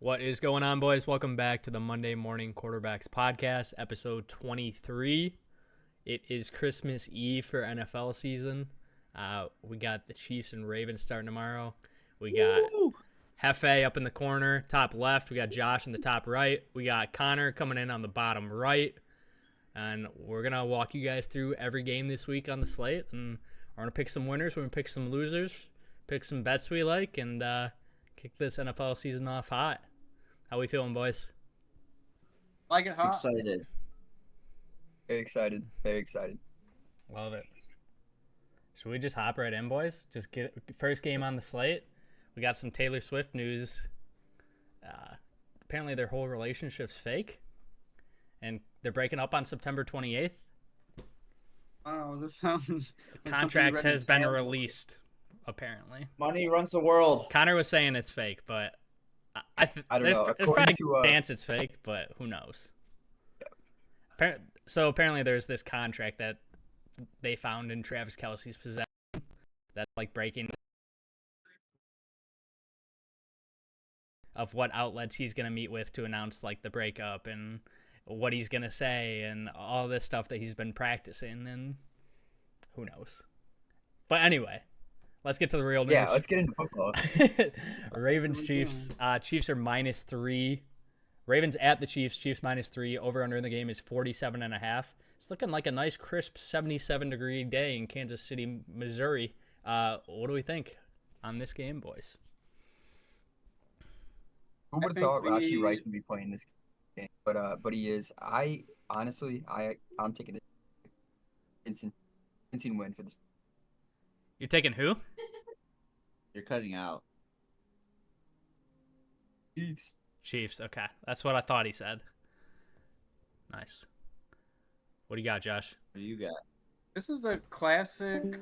What is going on, boys? Welcome back to the Monday Morning Quarterbacks Podcast, episode 23. It is Christmas Eve for NFL season. We got the Chiefs and Ravens starting tomorrow. We got Hefe up in the corner, top left. We got Josh in the top right. We got Connor coming in on the bottom right. And we're going to walk you guys through every game this week on the slate. And we're going to pick some winners. We're going to pick some losers, pick some bets we like, and kick this NFL season off hot. How we feeling, boys? Like it hot. Excited. Very excited. Very excited. Love it. Should we just hop right in, boys? Just get first game on the slate. We got some Taylor Swift news. Apparently their whole relationship's fake. And they're breaking up on September 28th. Wow, this sounds... The contract has been released, apparently. Money runs the world. Connor was saying it's fake, but I don't know. There's probably a chance it's fake, but who knows? Yeah. So apparently there's this contract that they found in Travis Kelce's possession that's like breaking of what outlets he's going to meet with to announce like the breakup and what he's going to say and all this stuff that he's been practicing, and who knows. But anyway, let's get to the real news. Yeah, let's get into football. Ravens, Chiefs. Chiefs are -3. Ravens at the Chiefs. Chiefs -3. Over under in the game is 47.5. It's looking like a nice, crisp 77-degree day in Kansas City, Missouri. What do we think on this game, boys? Who would have thought Rashee Rice would be playing this game? But he is. I'm taking it. Instant win for this. You're taking who? You're cutting out. Chiefs. Chiefs. Okay, that's what I thought he said. Nice. What do you got, Josh? What do you got? This is the classic.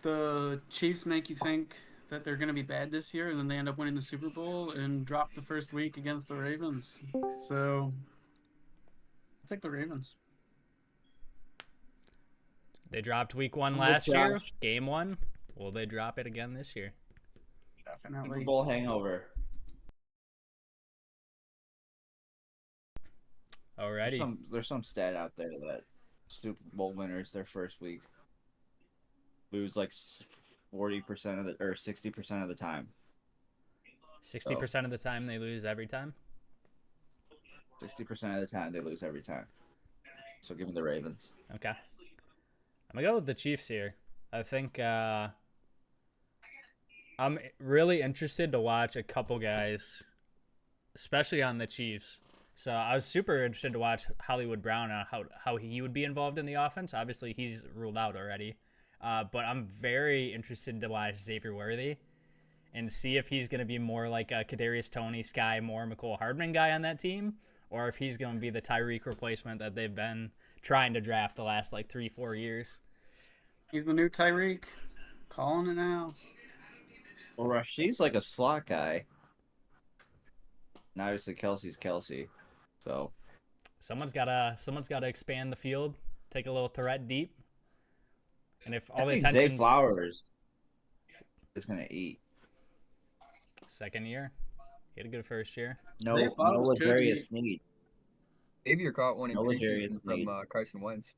The Chiefs make you think that they're going to be bad this year, and then they end up winning the Super Bowl and drop the first week against the Ravens. So, I'll take the Ravens. They dropped week 1 last year, game 1. Will they drop it again this year? Definitely. Super Bowl hangover. Alrighty. There's some stat out there that Super Bowl winners their first week lose like 40% of the or 60% of the time. 60% of the time they lose every time? 60% of the time they lose every time. So give me the Ravens. Okay. I'm going to go with the Chiefs here. I think I'm really interested to watch a couple guys, especially on the Chiefs. So I was super interested to watch Hollywood Brown and how he would be involved in the offense. Obviously, he's ruled out already. But I'm very interested to watch Xavier Worthy and see if he's going to be more like a Kadarius Toney, Sky Moore, McCole Hardman guy on that team, or if he's going to be the Tyreek replacement that they've been trying to draft the last like 3-4 years. He's the new Tyreek. Calling it now. Well, Rasheed's like a slot guy. And obviously Kelsey's Kelsey. So someone's gotta expand the field, take a little threat deep. And if all I the think attention Zay Flowers is gonna eat. Second year. He had a good first year. No Zay Flowers could Legarius eat. Sneed. Xavier caught one in No preseason Legarius from Carson Wentz.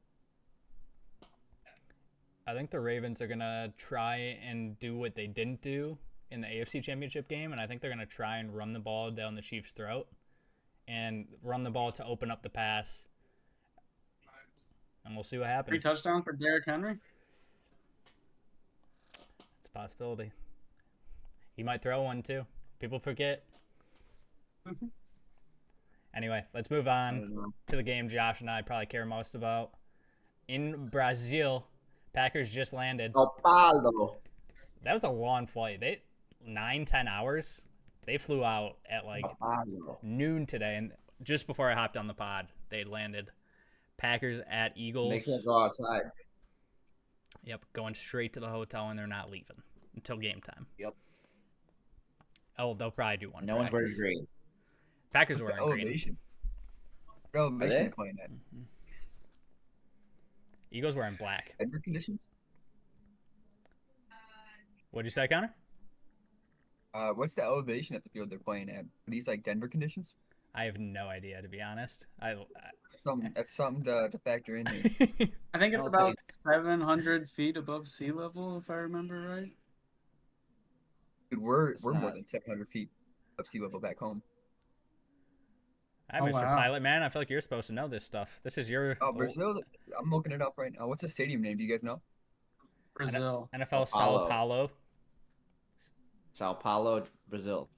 I think the Ravens are gonna try and do what they didn't do in the AFC Championship game, and I think they're gonna try and run the ball down the Chiefs' throat and run the ball to open up the pass. And we'll see what happens. 3 touchdowns for Derrick Henry. It's a possibility. He might throw one too. People forget. Anyway, let's move on to the game Josh and I probably care most about. In Brazil, Packers just landed. Oh, Paulo. That was a long flight. 9-10 hours. They flew out at like noon today, and just before I hopped on the pod, they landed. Packers at Eagles. Make it go outside. Yep, going straight to the hotel, and they're not leaving until game time. Yep. Oh, they'll probably do one. No one's wearing green. Packers were wearing green. Elevation. Elevation playing that. Mm-hmm. Eagles wearing black. Air conditions? What'd you say, Connor? What's the elevation at the field they're playing at? Are these like Denver conditions? I have no idea, to be honest. That's something to factor in here. I think I it's don't about think 700 feet above sea level, if I remember right. Dude, we're It's more not. than 700 feet of sea level back home. Hi, Oh, Mr. wow. Pilot Man. I feel like you're supposed to know this stuff. This is your Oh, Brazil. I'm looking it up right now. What's the stadium name? Do you guys know? Brazil. NFL Sao Sao Paulo. Paulo. Sao Paulo, Brazil.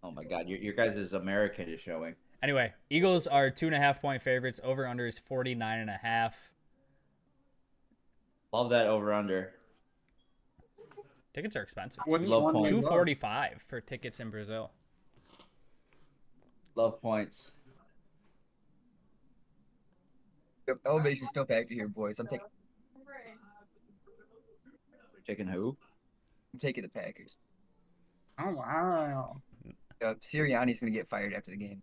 Oh my God, your guys' American is showing. Anyway, Eagles are 2.5-point favorites. Over under is 49.5. Love that over under. Tickets are expensive. Which Love one points. you love? $245 for tickets in Brazil. Love points. Yep, elevation's no factor here, boys. I'm Taking who? taking the Packers. Oh, wow. Sirianni's gonna get fired after the game.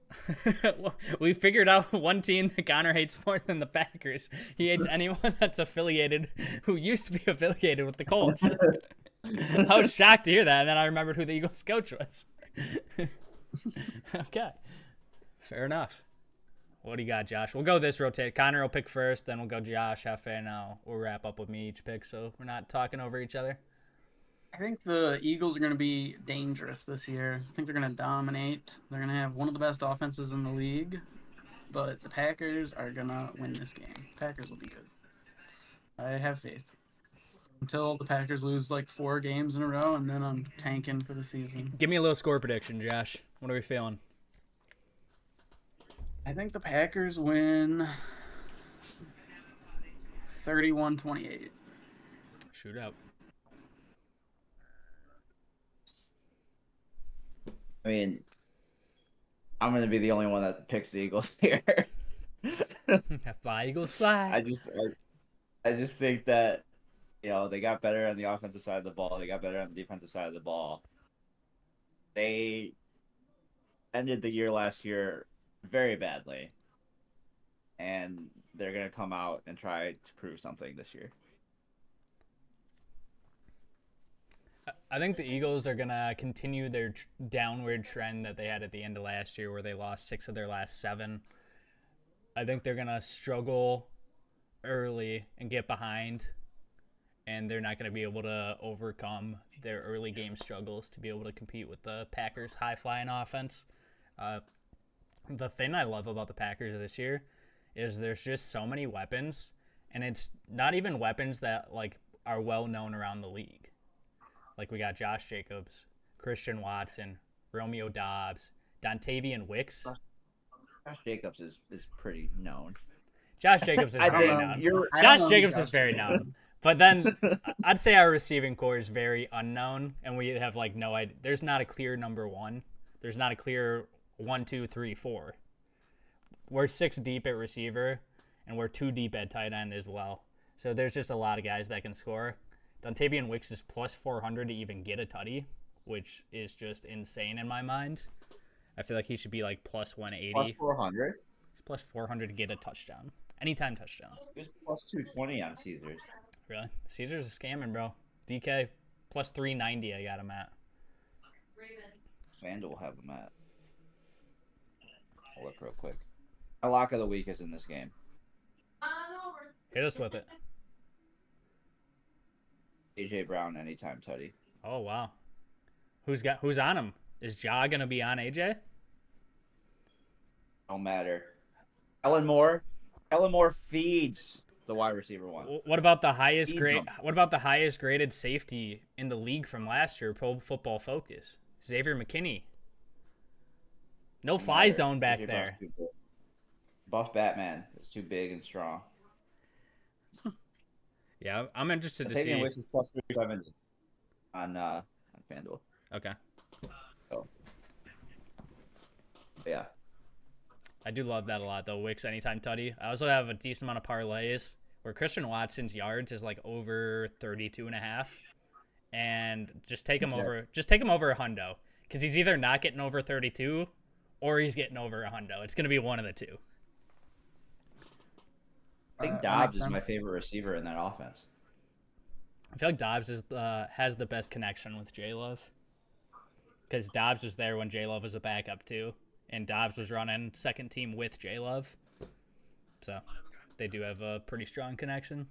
Well, we figured out one team that Connor hates more than the Packers. He hates anyone that's affiliated, who used to be affiliated with the Colts. I was shocked to hear that, and then I remembered who the Eagles coach was. Okay. Fair enough. What do you got, Josh? We'll go this rotate. Connor will pick first, then we'll go Josh, Hefe, and we'll wrap up with me each pick, so we're not talking over each other. I think the Eagles are going to be dangerous this year. I think they're going to dominate. They're going to have one of the best offenses in the league. But the Packers are going to win this game. Packers will be good. I have faith. Until the Packers lose like 4 games in a row, and then I'm tanking for the season. Give me a little score prediction, Josh. What are we feeling? I think the Packers win 31-28. Shoot out. I mean, I'm gonna be the only one that picks the Eagles here. Fly, Eagles, fly. I just think that they got better on the offensive side of the ball. They got better on the defensive side of the ball. They ended the year last year very badly, and they're gonna come out and try to prove something this year. I think the Eagles are going to continue their downward trend that they had at the end of last year, where they lost 6 of their last 7. I think they're going to struggle early and get behind, and they're not going to be able to overcome their early game struggles to be able to compete with the Packers' high-flying offense. The thing I love about the Packers this year is there's just so many weapons, and it's not even weapons that are well known around the league. Like, we got Josh Jacobs, Christian Watson, Romeo Doubs, Dontavian Wicks. Josh Jacobs is pretty known. Josh Jacobs is very known. Josh Jacobs is very known. But then I'd say our receiving core is very unknown, and we have no idea. There's not a clear number 1. There's not a clear 1, 2, 3, 4. We're 6 deep at receiver, and we're 2 deep at tight end as well. So there's just a lot of guys that can score. Dontavian Wicks is plus 400 to even get a tutty, which is just insane in my mind. I feel like he should be plus 180. Plus 400? He's plus 400 to get a touchdown. Anytime touchdown. He was plus 220 on Caesars. Really? Caesars is scamming, bro. DK plus 390 I got him at. FanDuel will have him at. I'll look real quick. My lock of the week is in this game. Hit us with it. AJ Brown anytime tutty. Oh wow. Who's on him? Is Ja gonna be on AJ? Don't matter. Ellen Moore feeds the wide receiver one. What about the highest Feeds grade? him. What about the highest graded safety in the league from last year? Pro Football Focus, Xavier McKinney. No Don't fly matter. zone back AJ there. Brown's too big. Buff Batman is too big and strong. Yeah, I'm interested to Taking see. Wicks is plus 370 on FanDuel. Okay. So, yeah. I do love that a lot, though. Wicks anytime tutty. I also have a decent amount of parlays where Christian Watson's yards is over 32.5, and just take him over. Just take him over a hundo, because he's either not getting over 32 or he's getting over a hundo. It's gonna be one of the two. I think That Dobbs makes is my sense. favorite receiver in that offense. I feel like Dobbs has the best connection with J Love, because Dobbs was there when J Love was a backup too, and Dobbs was running second team with J Love, so they do have a pretty strong connection.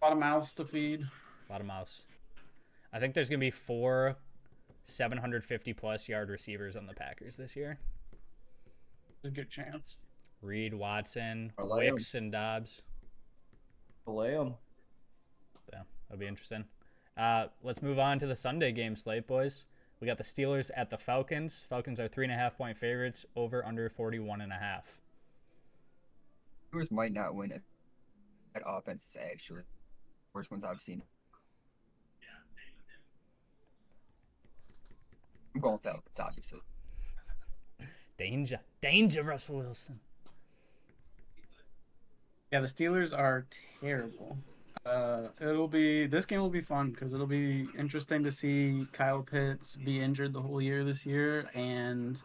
A lot of mouths to feed. A lot of mouths. I think there's gonna be 4 750+ yard receivers on the Packers this year. A good chance. Reed, Watson, Parlay 'em. Wicks, and Dobbs. Delay them. Yeah, that'll be interesting. Let's move on to the Sunday game slate, boys. We got the Steelers at the Falcons. Falcons are 3.5-point favorites. Over under 41.5. Steelers might not win it. That offense is actually the worst ones I've seen. I'm going Falcons, obviously. Danger, Russell Wilson. Yeah, the Steelers are terrible. This game will be fun because it'll be interesting to see Kyle Pitts be injured the whole year this year and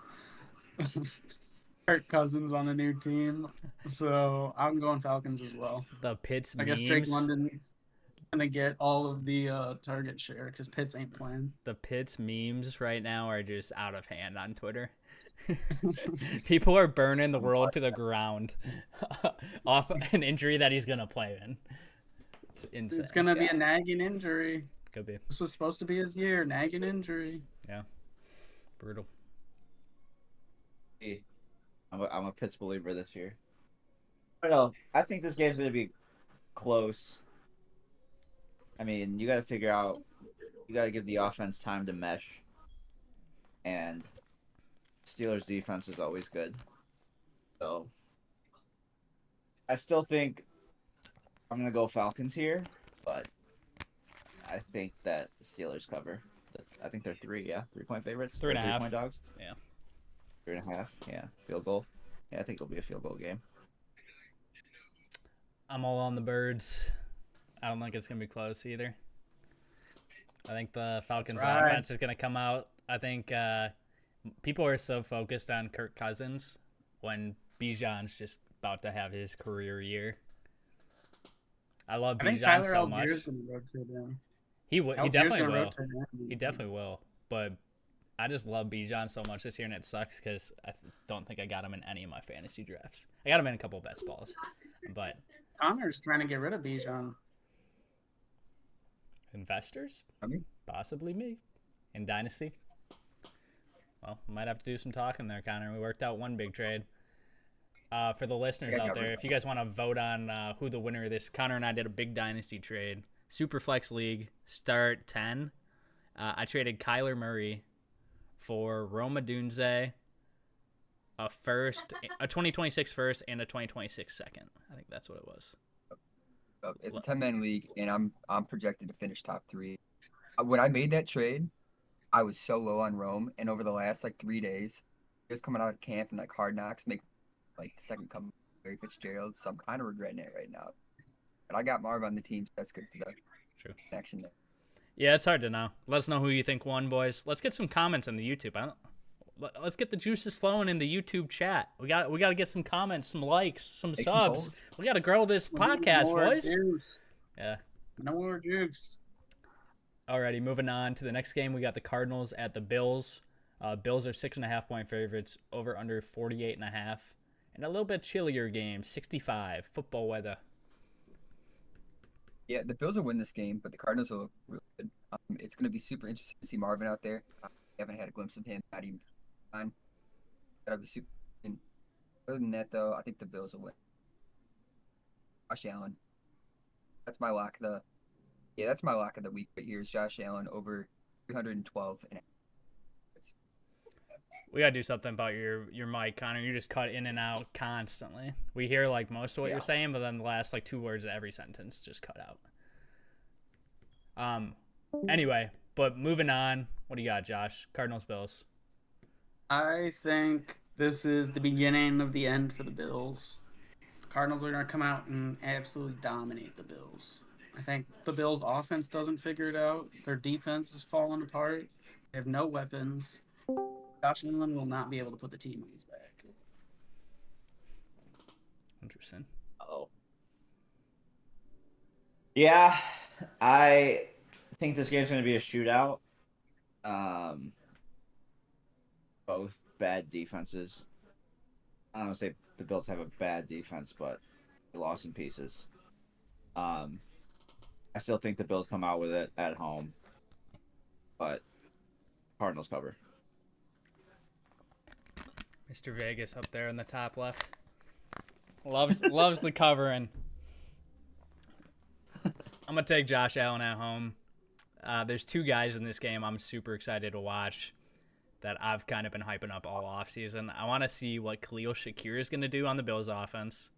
Kirk Cousins on a new team. So I'm going Falcons as well. The Pitts I memes. guess Drake London's gonna get all of the target share because Pitts ain't playing. The Pitts memes right now are just out of hand on Twitter. People are burning the world to the ground off an injury that he's gonna play in. It's insane. It's gonna be a nagging injury. Could be. This was supposed to be his year. Nagging injury. Yeah. Brutal. I'm a Pitts believer this year. I don't know. I think this game's going to be close. I mean, you got to figure out. You got to give the offense time to mesh. And Steelers' defense is always good. So I still think I'm going to go Falcons here, but I think that the Steelers cover. I think they're 3-point favorites. 3.5. 3-point dogs. Yeah. 3.5. Yeah. Field goal. Yeah, I think it'll be a field goal game. I'm all on the Birds. I don't think it's going to be close either. I think the Falcons offense is going to come out. I think people are so focused on Kirk Cousins when Bijan's just about to have his career year. I love Bijan so much. He definitely will. He definitely will. But I just love Bijan so much this year, and it sucks because I don't think I got him in any of my fantasy drafts. I got him in a couple of best balls, but Connor's trying to get rid of Bijan. Investors? I mean, Possibly me. In Dynasty? Well, might have to do some talking there, Connor. We worked out one big trade. For the listeners out there, if you guys want to vote on who the winner of this, Connor and I did a big Dynasty trade. Superflex League, start 10. I traded Kyler Murray for Roma Dunze, a 2026 first, and a 2026 second. I think that's what it was. it's a 10-man league, and I'm projected to finish top 3. When I made that trade, I was so low on Rome, and over the last 3 days, just coming out of camp and Hard Knocks make the second come Barry Fitzgerald, so I'm kind of regretting it right now. But I got Marv on the team, so that's good for the connection there. Yeah, it's hard to know. Let us know who you think won, boys. Let's get some comments on the YouTube. Let's get the juices flowing in the YouTube chat. We got to get some comments, some likes, some subs. We got to grow this podcast, boys. Juice. Yeah. No more juice. Alrighty, moving on to the next game. We got the Cardinals at the Bills. Bills are 6.5-point favorites, over under 48.5. And a little bit chillier game, 65. Football weather. Yeah, the Bills will win this game, but the Cardinals will look really good. It's going to be super interesting to see Marvin out there. I haven't had a glimpse of him, not even fine. That'll be super. And other than that, though, I think the Bills will win. Josh Allen. That's my lock of the week right here is Josh Allen over 312 and We got to do something about your mic, Connor. You just cut in and out constantly. We hear most of what you're saying, but then the last 2 words of every sentence just cut out. Anyway, but moving on. What do you got, Josh? Cardinals, Bills. I think this is the beginning of the end for the Bills. The Cardinals are going to come out and absolutely dominate the Bills. I think the Bills' offense doesn't figure it out. Their defense is falling apart. They have no weapons. Josh Allen will not be able to put the team on his back. Interesting. Oh. Yeah. I think this game's going to be a shootout. Um, both bad defenses. I don't want to say the Bills have a bad defense, but they lost in pieces. Um, I still think the Bills come out with it at home, but Cardinals cover. Mr. Vegas up there in the top left. Loves the covering. I'm going to take Josh Allen at home. There's two guys in this game I'm super excited to watch that I've kind of been hyping up all offseason. I want to see what Khalil Shakir is going to do on the Bills offense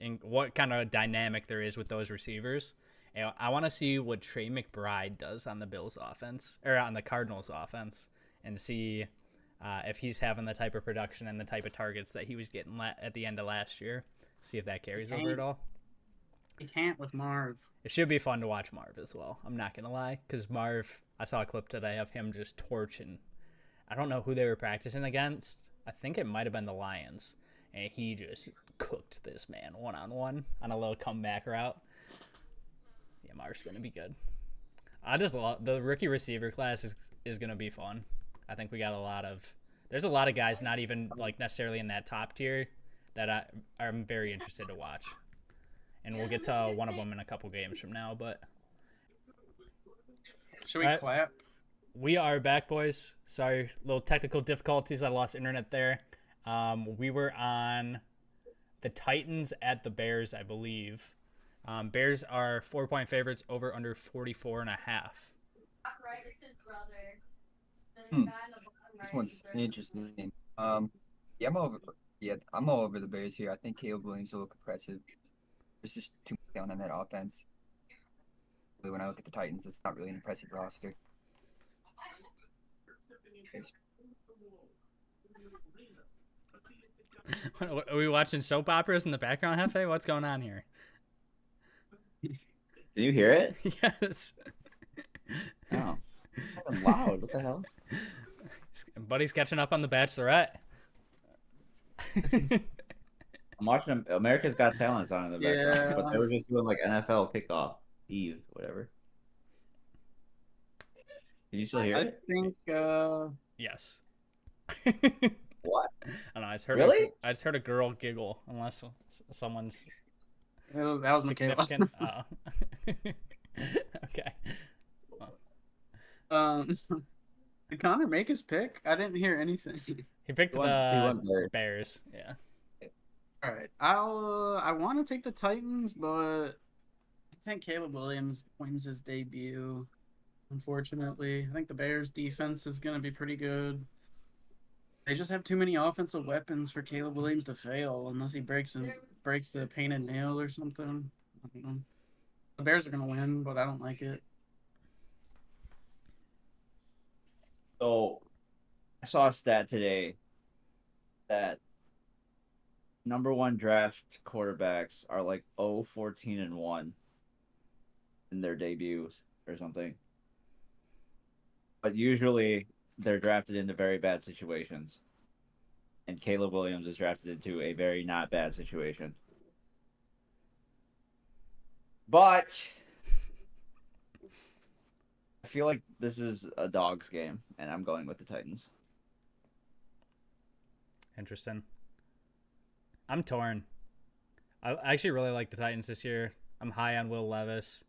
and what kind of dynamic there is with those receivers. And I want to see what Trey McBride does on the Bills offense or on the Cardinals offense and see if he's having the type of production and the type of targets that he was getting at the end of last year. See if that carries over at all. He can't with Marv. It should be fun to watch Marv as well. I'm not going to lie, because Marv, I saw a clip today of him just torching. I don't know who they were practicing against. I think it might have been the Lions. And he just cooked this man one-on-one on a little comeback route. Yeah, Marv's going to be good. I just love the rookie receiver class is going to be fun. I think we got there's a lot of guys not even like necessarily in that top tier that I'm very interested to watch. And we'll get to one of them in a couple games from now. But Should we clap? We are back, boys. Sorry, little technical difficulties. I lost internet there. We were on the Titans at the Bears, I believe. Bears are 4-point favorites over under 44.5. This one's interesting. Yeah, I'm all over the Bears here. I think Caleb Williams will look impressive. There's just too much down on that offense. When I look at the Titans, it's not really an impressive roster. Are we watching soap operas in the background, Hefe? What's going on here? Can you hear it? Yes. Oh. Fucking loud. What the hell? Buddy's catching up on The Bachelorette. I'm watching America's Got Talent on in the background, Yeah. but they were just doing like NFL kickoff eve, whatever. Can you still hear I it? think Yes. What? I don't know. I just heard a girl giggle, unless someone's that was Michaela. significant. Okay. Did Connor make his pick? I didn't hear anything. He picked He won Bears. Yeah. All right, I want to take the Titans, but I think Caleb Williams wins his debut. Unfortunately, I think the Bears' defense is going to be pretty good. They just have too many offensive weapons for Caleb Williams to fail, unless he breaks a painted nail or something. I don't know. The Bears are going to win, but I don't like it. So I saw a stat today that number one draft quarterbacks are like 0-14-1 in their debuts or something. But usually they're drafted into very bad situations. And Caleb Williams is drafted into a very not bad situation. But I feel like this is a dog's game, and I'm going with the Titans. Interesting. I'm torn. I actually really like the Titans this year. I'm high on Will Levis.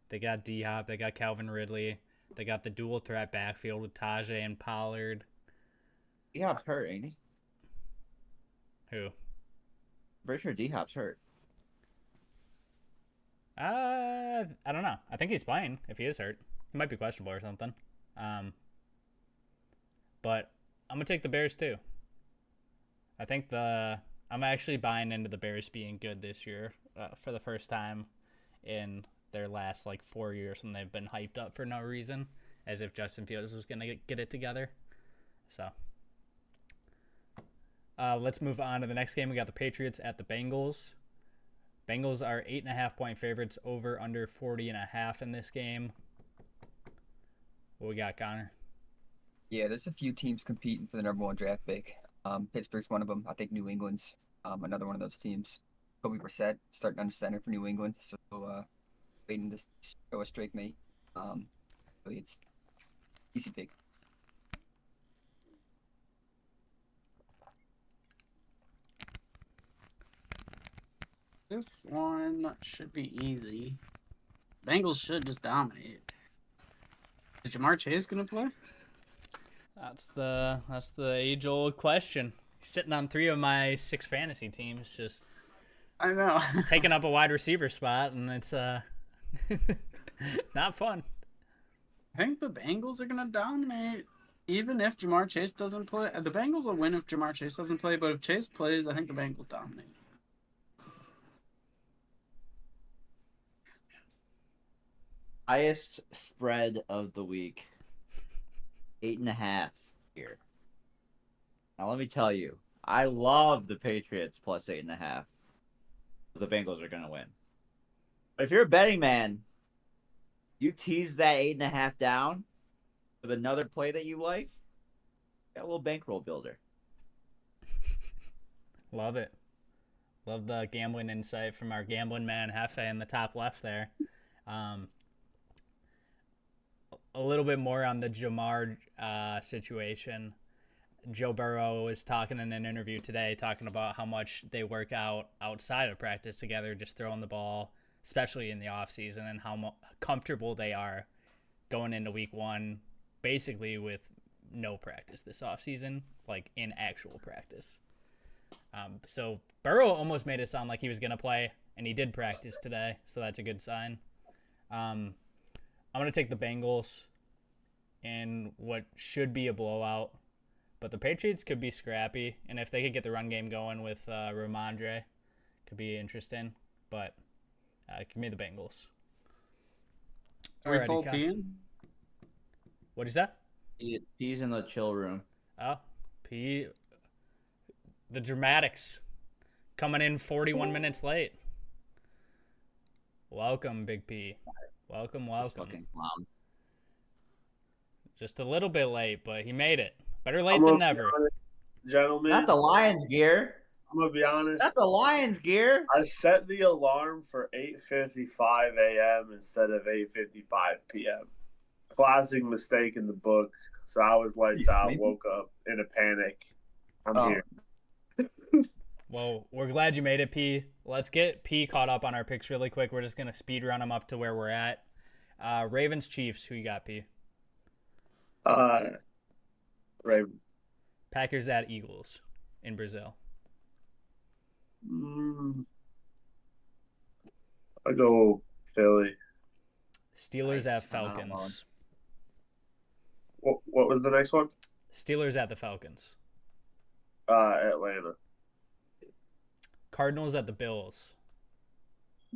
They got D-Hop. They got Calvin Ridley. They got the dual threat backfield with Tajay and Pollard. D-Hop's hurt, ain't he? Who? Pretty sure D-Hop's hurt. I don't know. I think he's playing if he is hurt. He might be questionable or something. But I'm going to take the Bears too. I think I'm actually buying into the Bears being good this year for the first time in their last 4 years when they've been hyped up for no reason, as if Justin Fields was going to get it together. So let's move on to the next game. We got the Patriots at the Bengals. Bengals are 8.5-point favorites over under 40.5 in this game. What we got, Connor? Yeah, there's a few teams competing for the number one draft pick. Pittsburgh's one of them. I think New England's another one of those teams. Kobe Brissett starting under center for New England. So waiting to show a strike me. So it's easy pick. This one should be easy. Bengals should just dominate. Is Jamar Chase gonna play? That's the age old question. He's sitting on 3 of my 6 fantasy teams, just I know. taking up a wide receiver spot, and it's not fun. I think the Bengals are gonna dominate, even if Jamar Chase doesn't play. The Bengals will win if Jamar Chase doesn't play, but if Chase plays, I think the Bengals dominate. Highest spread of the week. 8.5 here. Now let me tell you, I love the Patriots plus 8.5. The Bengals are gonna win. But if you're a betting man, you tease that 8.5 down with another play that you like. Got a little bankroll builder. Love it. Love the gambling insight from our gambling man Hefe in the top left there. A little bit more on the Jamar situation. Joe Burrow was talking in an interview today, talking about how much they work out outside of practice together, just throwing the ball, especially in the offseason, and how comfortable they are going into week 1, basically with no practice this offseason, like in actual practice. So Burrow almost made it sound like he was going to play, and he did practice today, so that's a good sign. I'm going to take the Bengals in what should be a blowout. But the Patriots could be scrappy, and if they could get the run game going with Ramondre, could be interesting. But give me the Bengals. Are we Cole P in? What is that? He's in the chill room. Oh, P. The dramatics coming in 41 minutes late. Welcome, Big P. Welcome. Fucking clown. Just a little bit late, but he made it. Better late than never. Gentlemen. Not the Lions gear. I'm going to be honest. Not the Lions gear. I set the alarm for 8:55 a.m. instead of 8:55 p.m. Classic mistake in the book. So I was lights out, woke up in a panic. I'm here. Well, we're glad you made it, P. Let's get P caught up on our picks really quick. We're just going to speed run them up to where we're at. Ravens, Chiefs, who you got, P? Ravens. Packers at Eagles in Brazil. I go Philly. Steelers Nice. at Falcons. What was the next one? Steelers at the Falcons. Atlanta. Cardinals at the Bills.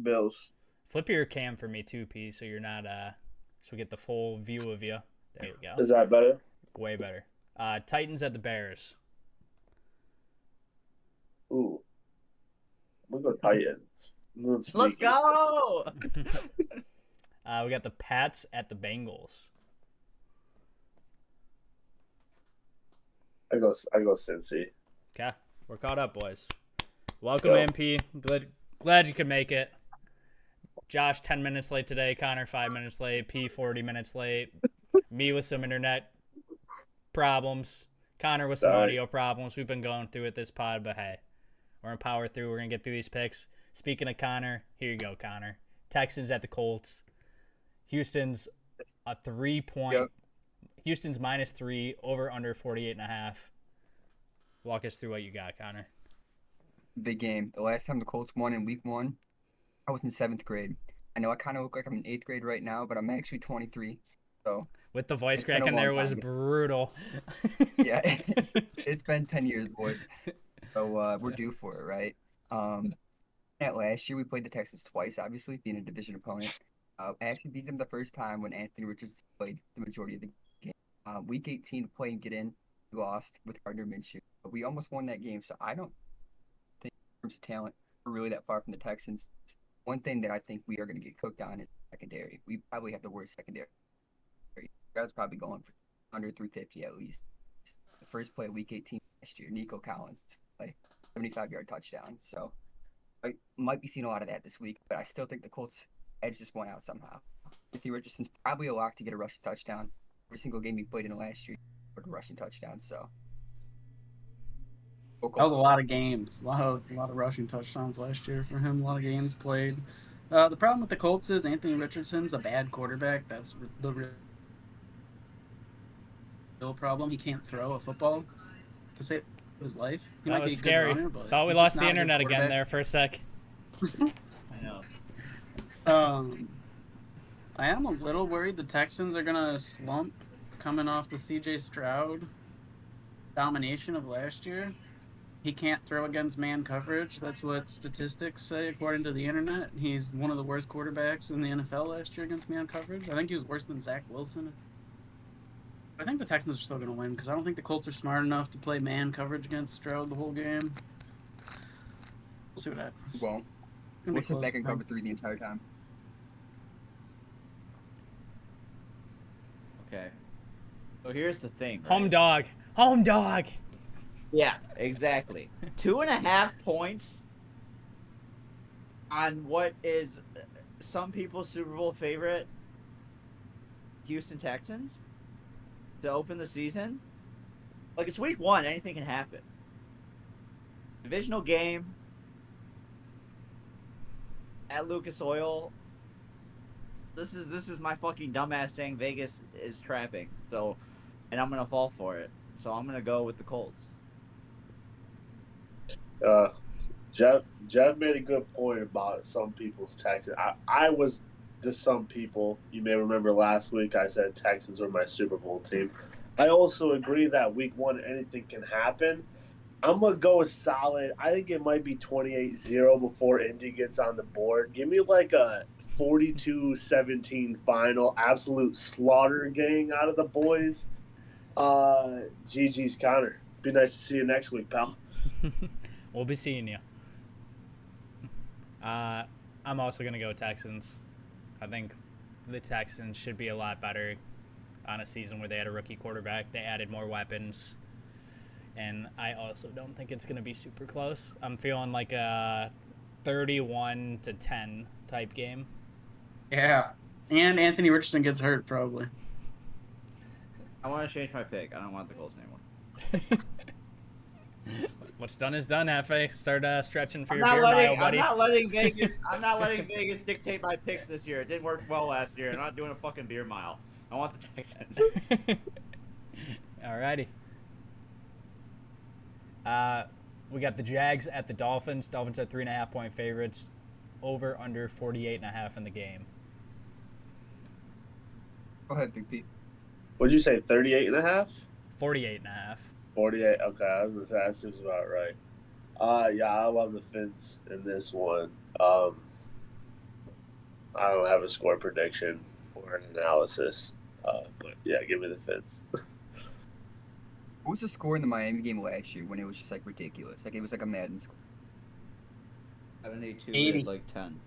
Bills. Flip your cam for me too, P, so you're not so we get the full view of you. There you go. Is that better? Way better. Titans at the Bears. Ooh. I'm going to go Titans. Let's go. We got the Pats at the Bengals. I go Cincy. Okay, we're caught up, boys. Welcome, MP. Glad you could make it. Josh 10 minutes late today. Connor 5 minutes late. P 40 minutes late. Me with some internet problems. Connor with some audio problems. We've been going through it this pod, but hey, we're gonna power through. We're gonna get through these picks. Speaking of Connor, here you go, Connor. Texans at the Colts. Houston's a 3-point. Yep. Houston's -3, over under 48.5. Walk us through what you got, Connor. Big game. The last time the Colts won in week 1, I was in 7th grade. I know I kind of look like I'm in 8th grade right now, but I'm actually 23. So With the voice It's been a crack in long there was time. brutal. yeah, it's been 10 years, boys. So we're due for it, right? At last year we played the Texans twice, obviously being a division opponent. I actually beat them the first time when Anthony Richardson played the majority of the game. Week 18 to play and get in, we lost with Gardner Minshew, but we almost won that game. So I don't think in terms of talent we're really that far from the Texans. One thing that I think we are going to get cooked on is secondary. We probably have the worst secondary. Guys probably going for under 350 at least. The first play of week 18 last year, Nico Collins play 75-yard touchdown. So I might be seeing a lot of that this week, but I still think the Colts Edge just won out somehow. Anthony Richardson's probably a lock to get a rushing touchdown. Every single game he played in the last year, he scored a rushing touchdown. So That was a lot of games, a lot of rushing touchdowns last year for him. A lot of games played. The problem with the Colts is Anthony Richardson's a bad quarterback. That's the real problem. He can't throw a football to save his life. He That might was be a scary. good runner, but Thought we he's lost just the not a good internet again quarterback. there for a sec. I know. I am a little worried the Texans are gonna slump coming off the C.J. Stroud domination of last year. He can't throw against man coverage. That's what statistics say, according to the internet. He's one of the worst quarterbacks in the NFL last year against man coverage. I think he was worse than Zach Wilson. I think the Texans are still going to win because I don't think the Colts are smart enough to play man coverage against Stroud the whole game. We'll see what happens. Well, we'll sit back and cover 3 the entire time. Okay. So here's the thing. Right? Home dog. Home dog. Yeah, exactly. 2.5 points on what is some people's Super Bowl favorite, Houston Texans, to open the season. Like, it's week 1, anything can happen. Divisional game at Lucas Oil. This is my fucking dumbass saying Vegas is trapping. So, and I'm gonna fall for it. So I'm gonna go with the Colts. Jeff made a good point about some people's Texans. I was the some people. You may remember last week I said Texans were my Super Bowl team. I also agree that week 1 anything can happen. I'm going to go with solid. I think it might be 28-0 before Indy gets on the board. Give me like a 42-17 final. Absolute slaughter gang out of the boys. GG's Connor. Be nice to see you next week, pal. We'll be seeing you. I'm also going to go Texans. I think the Texans should be a lot better on a season where they had a rookie quarterback. They added more weapons. And I also don't think it's going to be super close. I'm feeling like a 31-10 type game. Yeah. And Anthony Richardson gets hurt, probably. I want to change my pick. I don't want the Colts anymore. What's done is done, Hefe. Start stretching for I'm your not beer letting. mile, buddy. I'm not letting Vegas. I'm not letting Vegas dictate my picks this year. It didn't work well last year. I'm not doing a fucking beer mile. I want the Texans. Alrighty. We got the Jags at the Dolphins. Dolphins are 3.5 point favorites. Over under 48.5 in the game. Go ahead, Big P. What'd you say, 38.5? 48.5. 48. Okay, I was gonna say that seems about right. Yeah, I love the Finns in this one. I don't have a score prediction or an analysis, but yeah, give me the Finns. What was the score in the Miami game last year when it was just like ridiculous? Like it was like a Madden score. 72 like 10.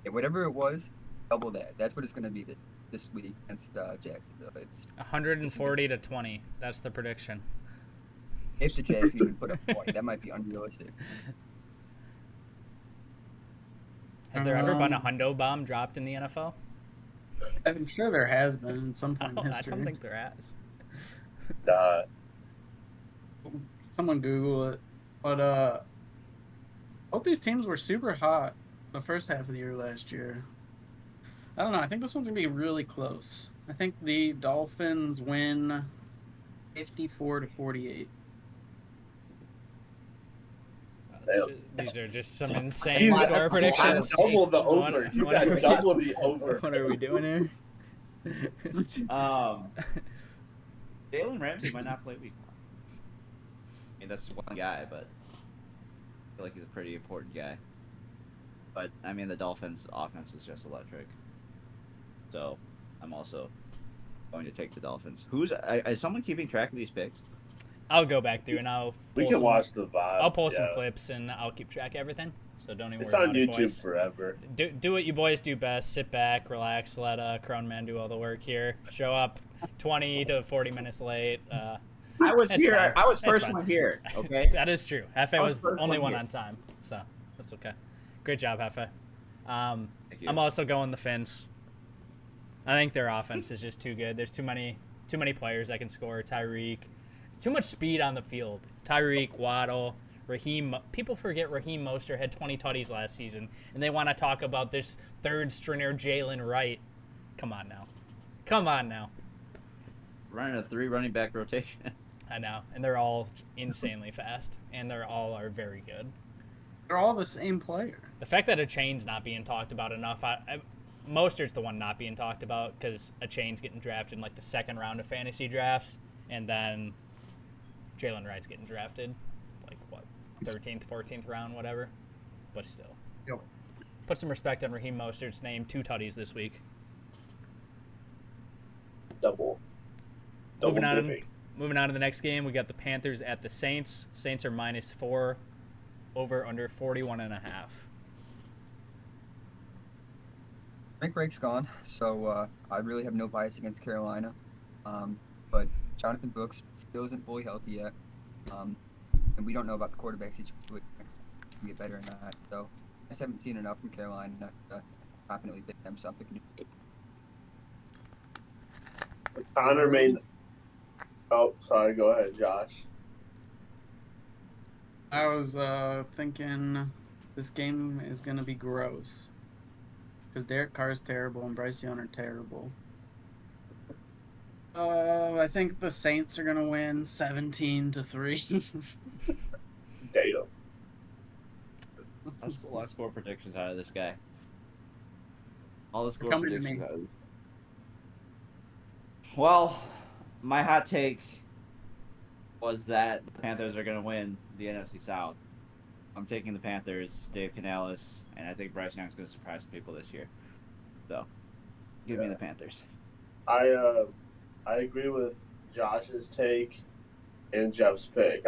Yeah, whatever it was, double that. That's what it's gonna be this week against Jacksonville. It's 140-20. That's the prediction. if the Jags even put up 20, that might be unrealistic. Has there ever been a hundo bomb dropped in the NFL? I'm sure there has been at some point in I history. don't think there has. Someone Google it. But both these teams were super hot the first half of the year last year. I don't know. I think this one's going to be really close. I think the Dolphins win 54-48. These are just some insane score You predictions. double the over. You got double the over. What are we doing here? Jalen Ramsey might not play week 1. I mean, that's one guy, but I feel like he's a pretty important guy. But I mean, the Dolphins' offense is just electric. So I'm also going to take the Dolphins. Is someone keeping track of these picks? I'll go back through and We can watch the vibe. I'll pull some clips and I'll keep track of everything. So don't even It's worry on about it, YouTube boys. forever. Do what you boys do best. Sit back, relax, let Crown Man do all the work here. Show up 20 to 40 minutes late. I was It's here. fine. I was It's first fine. one here. Okay. That is true. Hefe I was was the first only one one here. on time, so that's okay. Great job, Hefe. Thank you. I'm also going the Finns. I think their offense is just too good. There's too many players that can score. Tyreek, too much speed on the field. Tyreek, Waddle, Raheem. People forget Raheem Mostert had 20 tutties last season, and they want to talk about this third stringer Jalen Wright. Come on now. Running a 3 running back rotation. I know, and they're all insanely fast, and they're all are very good. They're all the same player. The fact that a chain's not being talked about enough, Mostert's the one not being talked about because a chain's getting drafted in like the second round of fantasy drafts, and then Jalen Wright's getting drafted, like what, 13th, 14th round, whatever. But still, Yep. put some respect on Raheem Mostert's name. 2 tutties this week. Double Moving on. dipping. Moving on to the next game, we got the Panthers at the Saints. Saints are -4, over under 41.5. Frank Reich's gone, so I really have no bias against Carolina. But Jonathan Brooks still isn't fully healthy yet. And we don't know about the quarterback situation. Can get better in that. So I just haven't seen enough from Carolina to confidently pick them something. Connor made. Oh, sorry. Go ahead, Josh. I was thinking this game is going to be gross. Because Derek Carr is terrible and Bryce Young are terrible. I think the Saints are going to win 17-3. Data. Let's pull our score predictions out of this guy. All the score Coming to predictions me. out of this. Well, my hot take was that the Panthers are going to win the NFC South. I'm taking the Panthers, Dave Canales, and I think Bryce Young's going to surprise some people this year. So, give me the Panthers. I agree with Josh's take and Jeff's pick.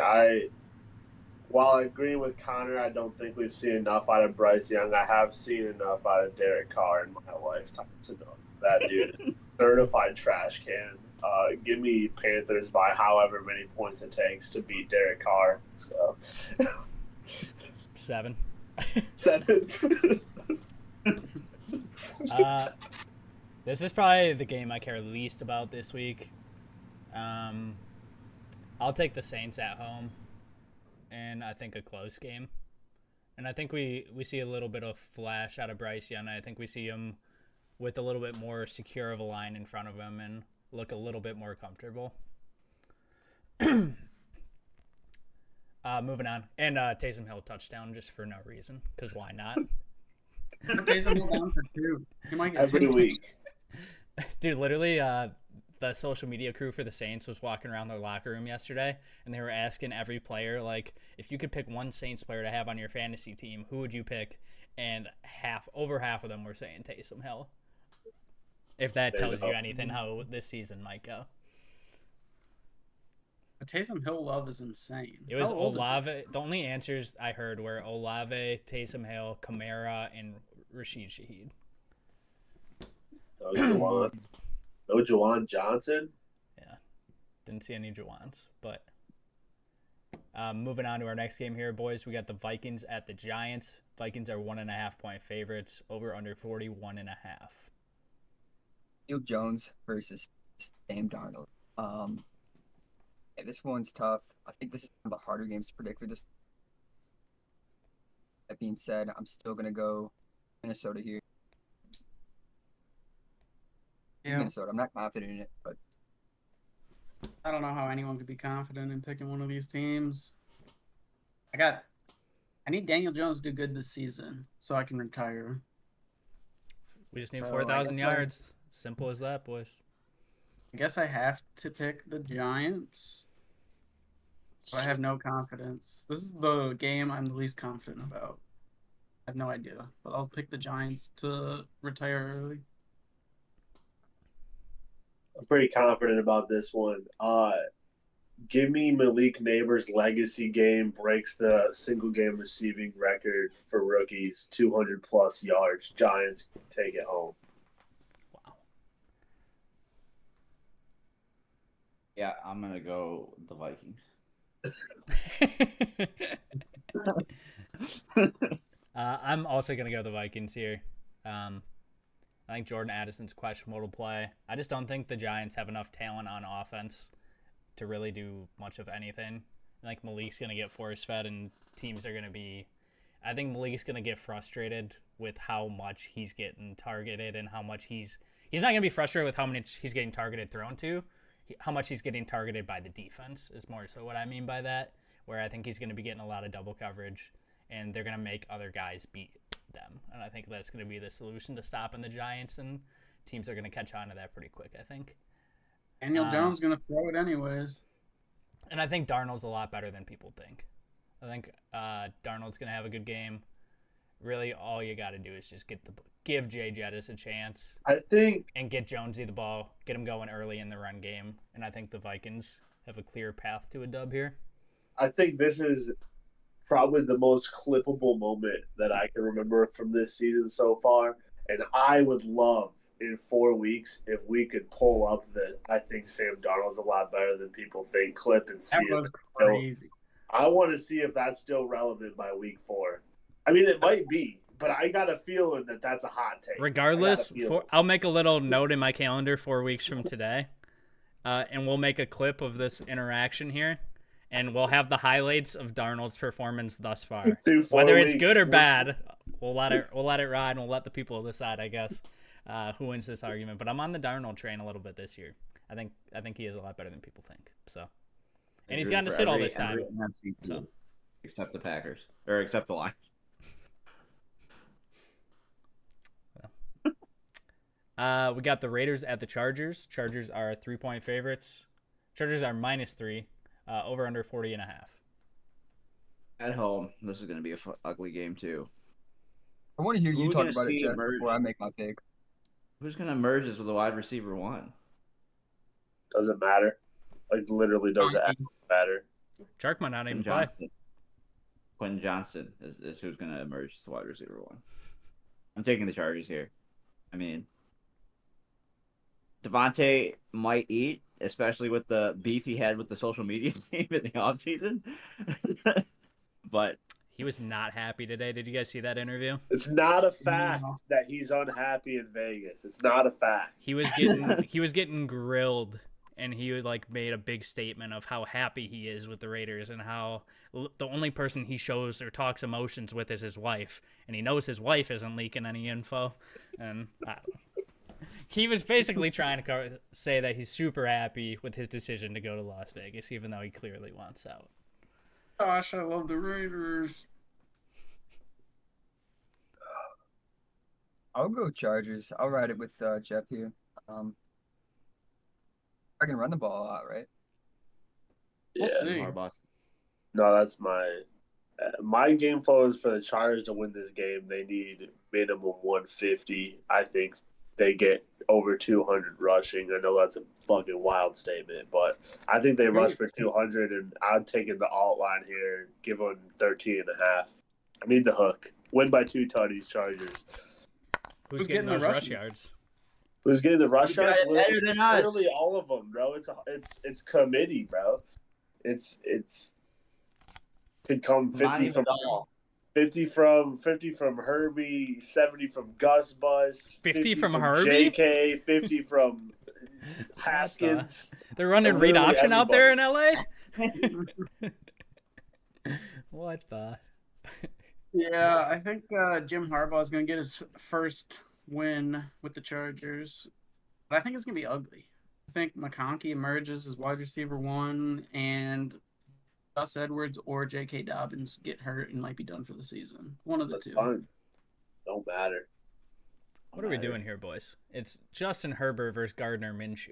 While I agree with Connor, I don't think we've seen enough out of Bryce Young. I have seen enough out of Derek Carr in my lifetime to know that dude certified trash can. Give me Panthers by however many points it takes to beat Derek Carr. So 7. 7. This is probably the game I care least about this week. I'll take the Saints at home, and I think a close game. And I think we see a little bit of flash out of Bryce Young. I think we see him with a little bit more secure of a line in front of him and look a little bit more comfortable. Moving on. And Taysom Hill touchdown just for no reason, because why not? Taysom Hill down for 2. He might get Every 2. week. Dude, literally, the social media crew for the Saints was walking around their locker room yesterday, and they were asking every player, like, if you could pick one Saints player to have on your fantasy team, who would you pick? And over half of them were saying Taysom Hill. If that tells you anything how this season might go. The Taysom Hill love is insane. It was How old is he? Olave. The only answers I heard were Olave, Taysom Hill, Kamara, and Rashid Shaheed. No Jawan Johnson. Yeah. Didn't see any Jawans. But moving on to our next game here, boys. We got the Vikings at the Giants. Vikings are 1.5-point favorites. Over under 41.5. Daniel Jones versus Sam Darnold. Yeah, this one's tough. I think this is one of the harder games to predict for this. That being said, I'm still gonna go Minnesota here. Yeah. Minnesota. I'm not confident in it, but I don't know how anyone could be confident in picking one of these teams. I need Daniel Jones to do good this season so I can retire. We just need So, 4,000 I guess yards. Simple as that, boys. I guess I have to pick the Giants. But I have no confidence. This is the game I'm the least confident about. I have no idea. But I'll pick the Giants to retire early. I'm pretty confident about this one. Give me Malik Neighbors' legacy game breaks the single game receiving record for rookies, 200+ yards. Giants take it home. Wow. Yeah, I'm going to go the Vikings. I'm also going to go the Vikings here. I think Jordan Addison's questionable to play. I just don't think the Giants have enough talent on offense to really do much of anything. I think Malik's going to get force-fed, and teams are going to be... I think Malik's going to get frustrated with how much he's getting targeted and how much he's not going to be frustrated with how much he's getting targeted thrown to. How much he's getting targeted by the defense is more so what I mean by that, where I think he's going to be getting a lot of double coverage, and they're going to make other guys beat them. And I think that's going to be the solution to stopping the Giants, and teams are going to catch on to that pretty quick, I think. Daniel Jones going to throw it anyways. And I think Darnold's a lot better than people think. I think Darnold's going to have a good game. Really, all you got to do is just give Jay Jettis a chance. I think. And get Jonesy the ball, get him going early in the run game. And I think the Vikings have a clear path to a dub here. I think this is probably the most clippable moment that I can remember from this season so far. And I would love in 4 weeks if we could pull up the I think Sam Darnold's a lot better than people think clip and see That was if crazy. I want to see if that's still relevant by week 4. I mean, it might be, but I got a feeling that that's a hot take. Regardless, I'll make a little note in my calendar 4 weeks from today, and we'll make a clip of this interaction here, and we'll have the highlights of Darnold's performance thus far. Whether it's good or bad, we'll let it ride, and we'll let the people decide, I guess, who wins this argument. But I'm on the Darnold train a little bit this year. I think he is a lot better than people think. So. And he's gotten to sit all this time. So. Except the Packers. Or except the Lions. We got the Raiders at the Chargers. Chargers are 3-point favorites. Chargers are -3. Over under 40.5. At home, this is going to be an ugly game too. I want to hear you talk about it, Jeff, before I make my pick. Who's going to merge this with a wide receiver 1? Doesn't matter. Like, literally doesn't matter. Chark might not even play. Quentin Johnston is who's going to emerge as the wide receiver 1. I'm taking the Chargers here. I mean, Devontae might eat, especially with the beef he had with the social media team in the offseason. But he was not happy today. Did you guys see that interview? It's not a fact that he's unhappy in Vegas. It's not a fact. He was getting grilled, and he made a big statement of how happy he is with the Raiders and how the only person he shows or talks emotions with is his wife, and he knows his wife isn't leaking any info. And he was basically trying to say that he's super happy with his decision to go to Las Vegas, even though he clearly wants out. Gosh, I love the Raiders. I'll go Chargers. I'll ride it with Jeff here. I can run the ball a lot, right? Yeah. We'll see. No, that's my game flow is for the Chargers to win this game. They need minimum 150. I think they get over 200 rushing. I know that's a fucking wild statement, but I think they rush for 200, and I'm taking the alt line here. Give them 13.5. I need the hook. Win by 2 tutties, Chargers. Who's getting those rush yards? Who's getting the rush yards? Better than us. Literally all of them, bro. It's committee, bro. It's could come 50 from Herbie, 70 from Gus Bus, 50 from Herbie, JK, 50 from Haskins. They're running read option out there in LA. What the? Yeah, I think Jim Harbaugh is going to get his first win with the Chargers. But I think it's going to be ugly. I think McConkey emerges as wide receiver 1, and Gus Edwards or J.K. Dobbins get hurt and might be done for the season. One of the two. Fun. Don't matter. What are we doing here, boys? It's Justin Herbert versus Gardner Minshew.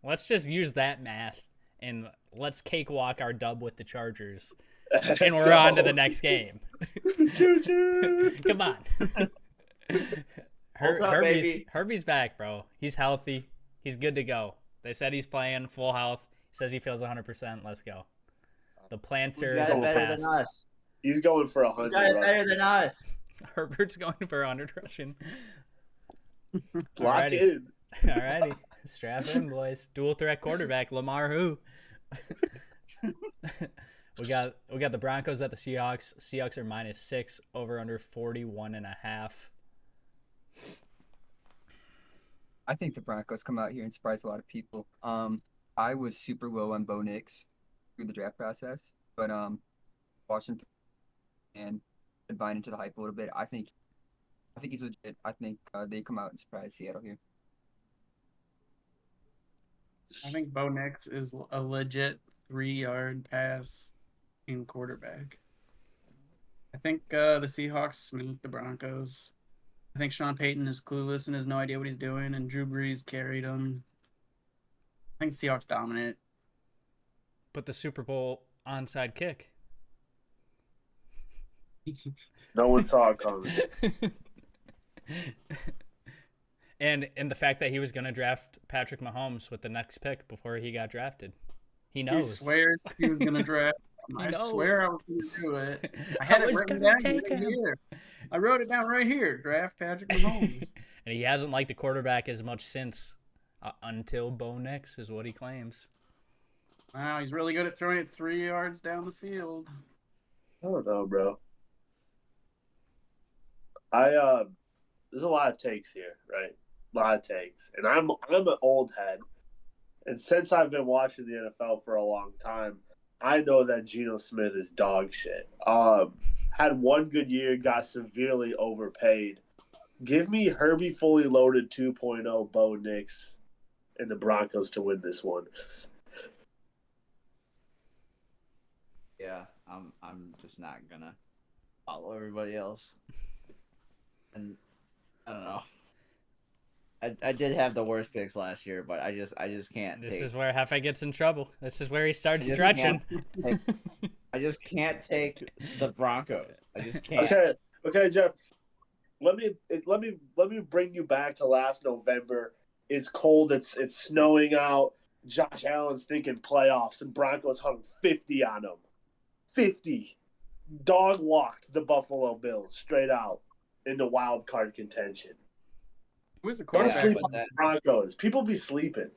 Let's just use that math, and let's cakewalk our dub with the Chargers. And we're on to the next game. Come on. Herbie's back, bro. He's healthy. He's good to go. They said he's playing full health. He says he feels 100%. Let's go. The planter is better than us. He's going for 100. Better than us. Herbert's going for 100 rushing. Lock in. Alrighty. Strap in, boys. Dual threat quarterback. Lamar who? We got the Broncos at the Seahawks. Seahawks are -6, over under 41.5. I think the Broncos come out here and surprise a lot of people. I was super low on Bo Nix through the draft process, but Washington and buying into the hype a little bit. I think he's legit. I think they come out and surprise Seattle here. I think Bo Nix is a legit 3-yard pass in quarterback. I think the Seahawks smacked the Broncos. I think Sean Payton is clueless and has no idea what he's doing, and Drew Brees carried him. I think Seahawks dominate. But the Super Bowl onside kick. No one saw it coming. And the fact that he was going to draft Patrick Mahomes with the next pick before he got drafted. He knows. He swears he was going to draft. I swear I was going to do it. I had it written down right here. I wrote it down right here. Draft Patrick Mahomes. And he hasn't liked a quarterback as much since until Bo Nix is what he claims. Wow, he's really good at throwing it 3 yards down the field. I don't know, bro. There's a lot of takes here, right? A lot of takes, and I'm an old head, and since I've been watching the NFL for a long time, I know that Geno Smith is dog shit. Had one good year, got severely overpaid. Give me Herbie fully loaded 2.0 Bo Nix and the Broncos to win this one. Yeah, I'm just not gonna follow everybody else. And I don't know. I did have the worst picks last year, but I just can't. This is where Hefe gets in trouble. This is where he starts I just stretching. I just can't take the Broncos. I just can't. Okay, Jeff. Let me bring you back to last November. It's cold. It's snowing out. Josh Allen's thinking playoffs, and Broncos hung 50 on him. 50. Dog walked the Buffalo Bills straight out into wild card contention. Who's the Don't quarterback? sleep on the Broncos. People be sleeping.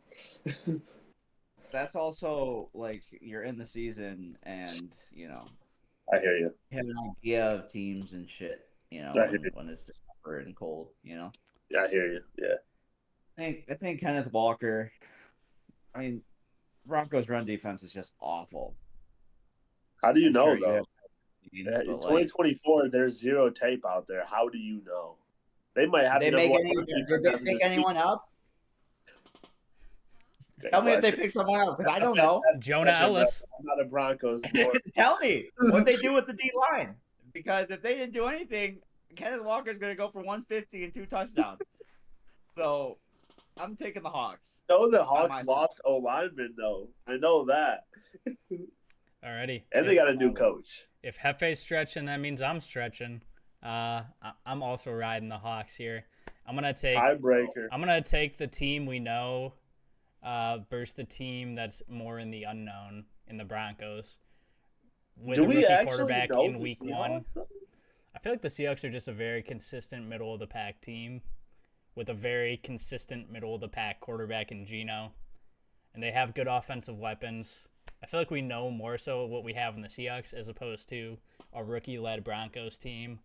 That's also like you're in the season, and I hear you. You have an idea of teams and shit. When it's December and cold. Yeah, I hear you. Yeah. I think Kenneth Walker. I mean, Broncos' run defense is just awful. How do you I'm know sure though? In 2024, there's zero tape out there. How do you know? They might have. Did they pick anyone up? Tell me if they pick someone up, because I don't know. Jonah Ellis. I'm not a Broncos. Tell me what they do with the D line, because if they didn't do anything, Kenneth Walker's going to go for 150 and 2 touchdowns. So I'm taking the Hawks. No, the Hawks lost O lineman though. I know that. Alrighty. And they got a new coach. If Hefe's stretching, that means I'm stretching. I'm also riding the Hawks here. I'm gonna take tiebreaker. I'm gonna take the team we know versus the team that's more in the unknown in the Broncos. With a rookie quarterback in week 1. I feel like the Seahawks are just a very consistent middle of the pack team with a very consistent middle of the pack quarterback in Geno. And they have good offensive weapons. I feel like we know more so what we have in the Seahawks as opposed to a rookie-led Broncos team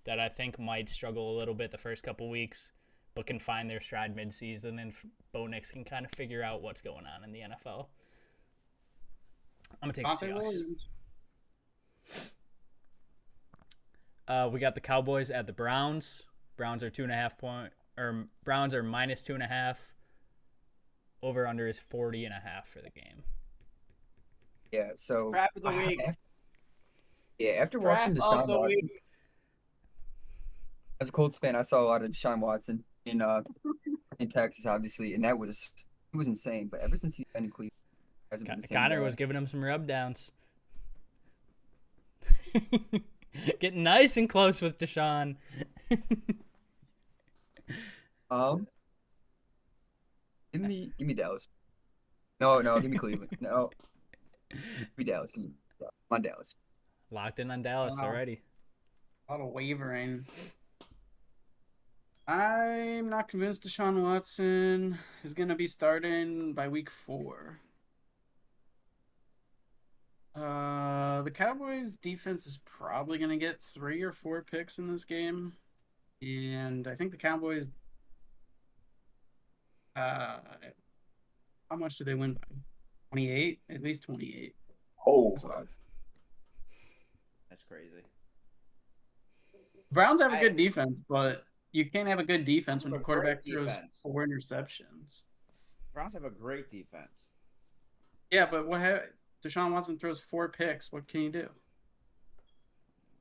that I think might struggle a little bit the first couple weeks, but can find their stride midseason, and Bo Nix can kind of figure out what's going on in the NFL. I'm going to take the Seahawks. We got the Cowboys at the Browns. Browns are Browns are -2.5. Over under is 40.5 for the game. Yeah, so Crap of the week. After watching Deshaun Watson, as a Colts fan, I saw a lot of Deshaun Watson in Texas, obviously, and it was insane. But ever since he's been in Cleveland, hasn't been the same. Connor was giving him some rub downs. Getting nice and close with Deshaun. Give me Dallas. No, give me Cleveland. No. Give me Dallas. Come on, Dallas. Locked in on Dallas already. A lot of wavering. I'm not convinced Deshaun Watson is going to be starting by week 4. The Cowboys defense is probably going to get 3 or 4 picks in this game. And I think the Cowboys, how much do they win by? 28? At least 28. Oh, That's crazy. Browns have a good defense, but you can't have a good defense when A your quarterback great throws defense. 4 interceptions. Browns have a great defense. Yeah, but Deshaun Watson throws 4 picks. What can you do?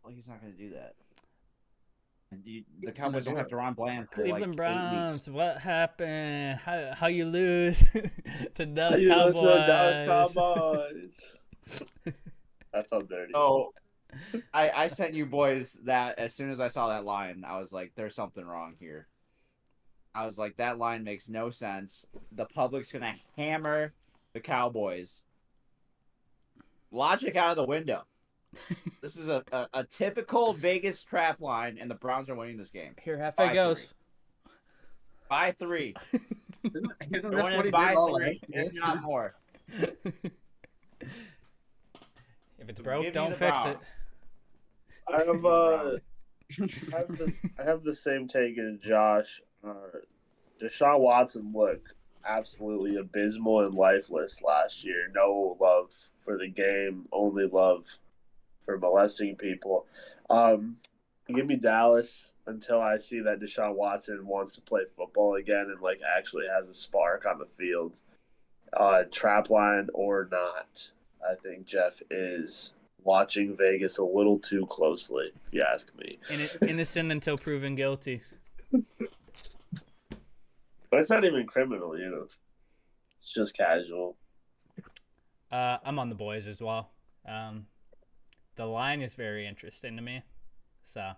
Well, he's not going to do that. And the Cowboys don't have Deron Bland for Cleveland like 8 Browns, weeks. what happened? How you lose to Dallas Cowboys? Dallas Cowboys. That felt dirty. So I sent you boys that as soon as I saw that line, I was like, there's something wrong here. I was like, that line makes no sense. The public's going to hammer the Cowboys. Logic out of the window. This is a typical Vegas trap line, and the Browns are winning this game. Here, halfway goes. 5-3. Isn't They're this what winning he did by all 3, last year? if not more. If it's broke, Give me don't the fix it. Browns. I have the same take as Josh. Deshaun Watson looked absolutely abysmal and lifeless last year. No love for the game, only love for molesting people. Give me Dallas until I see that Deshaun Watson wants to play football again and like actually has a spark on the field. Trap line or not, I think Jeff is watching Vegas a little too closely, if you ask me. Innocent until proven guilty. But it's not even criminal, you know. It's just casual. I'm on the boys as well. The line is very interesting to me. So I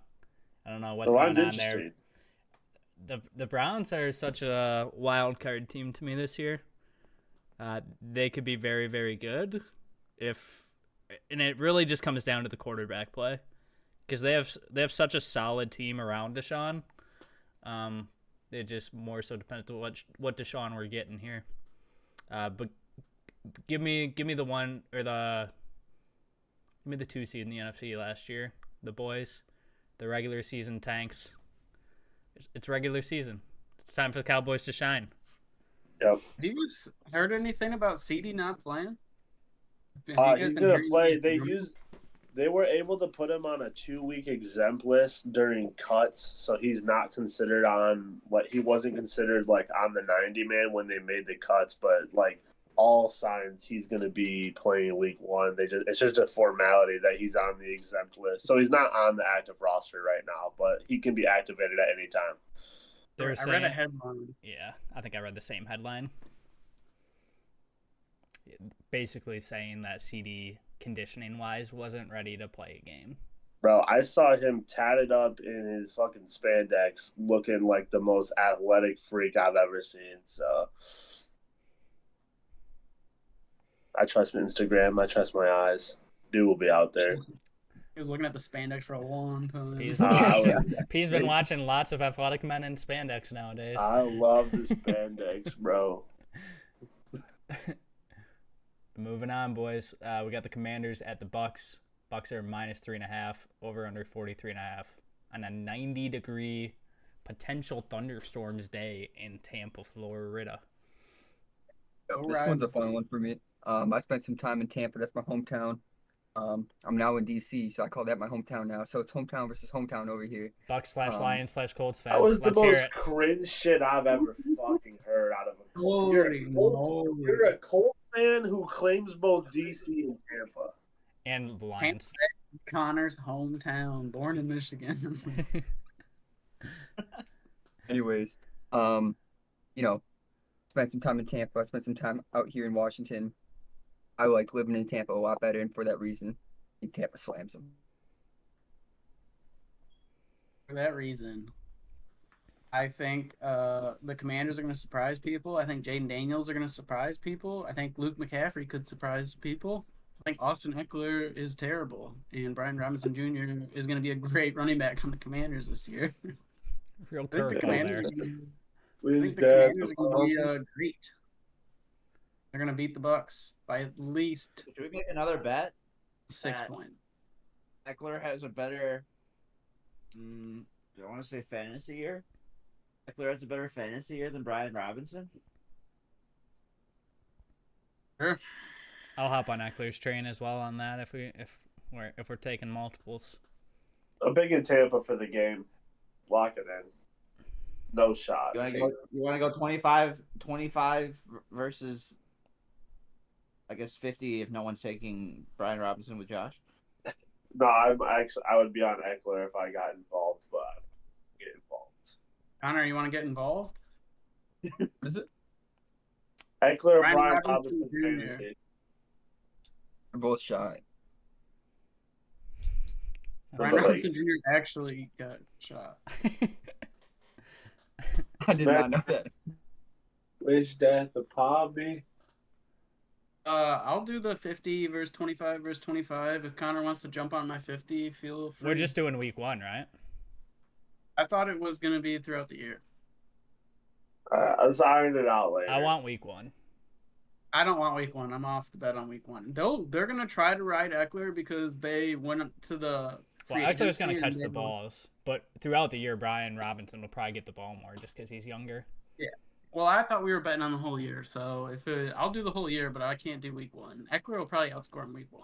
don't know what's going on there. The Browns are such a wild card team to me this year. They could be very, very good and it really just comes down to the quarterback play because they have such a solid team around Deshaun. It just more so depends on what Deshaun we're getting here. But give me the 2 seed in the NFC last year. The boys, the regular season tanks. It's regular season. It's time for the Cowboys to shine. Yep. Have you guys heard anything about CD not playing? He's gonna play. They were able to put him on a 2-week exempt list during cuts, so he's not considered on he wasn't considered like on the 90-man when they made the cuts, but like all signs he's gonna be playing week 1. It's just a formality that he's on the exempt list. So he's not on the active roster right now, but he can be activated at any time. I read a headline. Yeah, I think I read the same headline. Basically saying that CD conditioning-wise wasn't ready to play a game. Bro, I saw him tatted up in his fucking spandex looking like the most athletic freak I've ever seen. So I trust my Instagram. I trust my eyes. Dude will be out there. He was looking at the spandex for a long time. He's been watching lots of athletic men in spandex nowadays. I love the spandex, bro. Moving on, boys. We got the Commanders at the Bucks. Bucks are -3.5, over under 43.5 on a 90-degree potential thunderstorms day in Tampa, Florida. This one's a fun one for me. I spent some time in Tampa. That's my hometown. I'm now in DC, so I call that my hometown now. So it's hometown versus hometown over here. Bucks/Lions/Colts fan. That was the Let's hear most it. cringe shit I've ever fucking heard out of a Colt. Holy You're a Colt fan who claims both DC and Tampa. And the Lions. Connor's hometown, born in Michigan. Anyways, spent some time in Tampa. I spent some time out here in Washington. I like living in Tampa a lot better, and for that reason, I think Tampa slams them. For that reason, I think the Commanders are going to surprise people. I think Jaden Daniels are going to surprise people. I think Luke McCaffrey could surprise people. I think Austin Eckler is terrible, and Brian Robinson Jr. is going to be a great running back on the Commanders this year. Real I think the curveball Commanders there. are going to be great. They're going to beat the Bucks by at least. Should we make another bet? 6 That- points. Eckler has a better. Do I want to say fantasy year? Eckler has a better fantasy year than Brian Robinson. Sure. I'll hop on Eckler's train as well on that if we're taking multiples. I'm big in Tampa for the game. Lock it in. No shot. You want to go 25 versus, I guess, 50 if no one's taking Brian Robinson with Josh? No, I would be on Eckler if I got involved, but I don't get involved. Connor, you want to get involved? What is it? Eckler or Brian Brian Robinson Robinson Jr. fantasy. We're both shy. Brian Like- Robinson Jr. actually got shot. I did not know that. Wish death upon me. I'll do the 50 versus 25 versus 25. If Connor wants to jump on my 50, feel free. We're just doing week 1, right? I thought it was gonna be throughout the year. Let's iron it out later. I want week 1. I don't want week 1. I'm off the bet on week 1. They're gonna try to ride Eckler because they went up to the. Well, free Eckler's agency going to and catch they the won. balls, but throughout the year, Brian Robinson will probably get the ball more just because he's younger. Well, I thought we were betting on the whole year, so I'll do the whole year, but I can't do week 1. Eckler will probably outscore him week 1.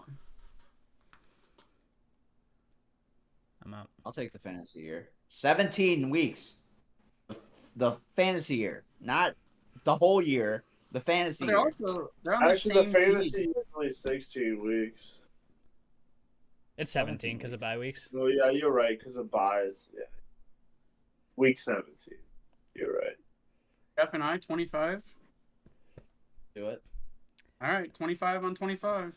I'm up. I'll take the fantasy year. 17 weeks. The fantasy year, not the whole year. The fantasy But year. they're on Actually, the the same fantasy team. is only 16 weeks. It's 17 because of bye weeks. Oh, yeah, you're right, because of buys. Yeah. Week 17. You're right. Jeff and I 25. Do it. All right, 25 on 25.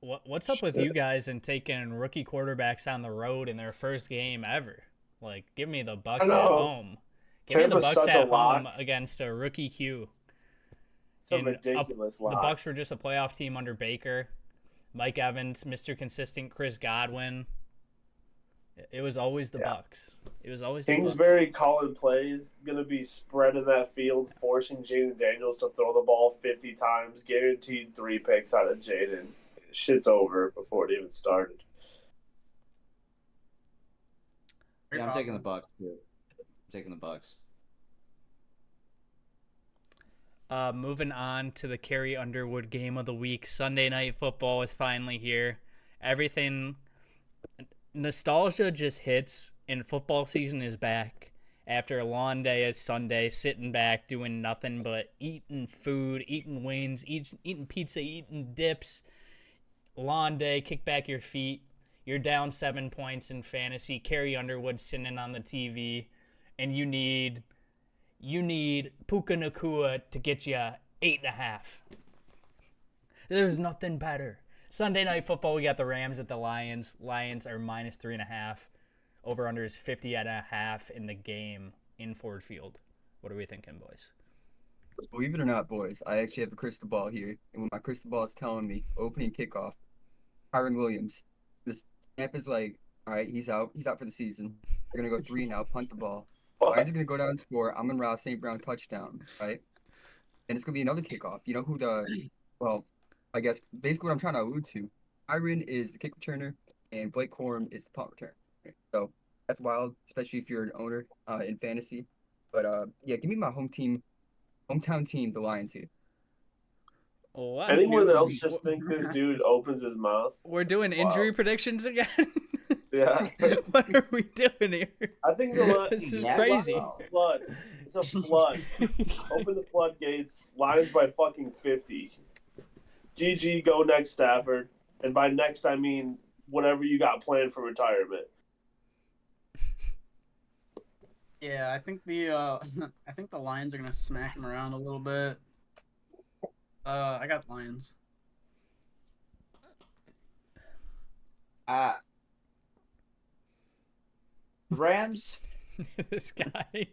What's up with you guys and taking rookie quarterbacks on the road in their first game ever? Like, give me the Bucks at know. home. Give me the Tampa's Bucks such a at home lock. against a rookie Q. It's a And ridiculous The lot. Bucks were just a playoff team under Baker. Mike Evans, Mr. Consistent, Chris Godwin. It was always the Bucks. It was always the Bucks. Kingsbury calling plays, going to be spreading that field, forcing Jaden Daniels to throw the ball 50 times, guaranteed 3 picks out of Jaden. Shit's over before it even started. Very Yeah, I'm taking the possible. Bucks too. I'm taking the Bucks. Moving on to the Carrie Underwood game of the week. Sunday Night Football is finally here. Everything, nostalgia just hits, and football season is back. After a long day at Sunday, sitting back, doing nothing but eating food, eating wings, eating pizza, eating dips. Long day, kick back your feet. You're down 7 points in fantasy. Carrie Underwood sitting on the TV, and you need Puka Nakua to get you 8.5. There's nothing better. Sunday Night Football, we got the Rams at the Lions. Lions are minus 3.5. Over under is 50.5 in the game in Ford Field. What are we thinking, boys? Believe it or not, boys, I actually have a crystal ball here, and what my crystal ball is telling me, opening kickoff, Kyron Williams. The snap is like, all right, he's out for the season. They're gonna go 3 now, punt the ball. Lions are gonna go down and score. I'm gonna St. Brown touchdown, right? And it's gonna be another kickoff. You know who I guess basically what I'm trying to allude to. Kyron is the kick returner, and Blake Corum is the punt return. Right? So that's wild, especially if you're an owner in fantasy. But yeah, give me my hometown team, the Lions here. Oh, Anyone else just think this dude opens his mouth? We're doing It's injury wild. predictions again? Yeah. What are we doing here? I think This is Yeah, crazy. wow. flood. It's a flood. Open the floodgates. Lions by fucking 50. GG, go next, Stafford. And by next, I mean whatever you got planned for retirement. Yeah, I think the Lions are gonna smack him around a little bit. I got Lions. Rams. This guy.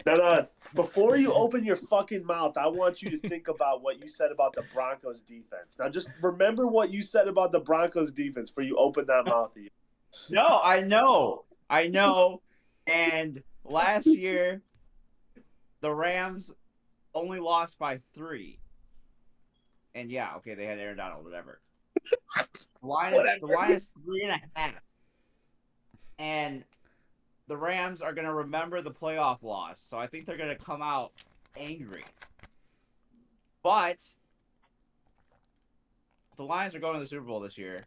No. Before you open your fucking mouth, I want you to think about what you said about the Broncos defense. Now, just remember what you said about the Broncos defense before you open that mouth. No, I know. And last year, the Rams only lost by 3. And yeah, okay, they had Aaron Donald, whatever. The line is 3.5. And the Rams are going to remember the playoff loss. So I think they're going to come out angry. But the Lions are going to the Super Bowl this year.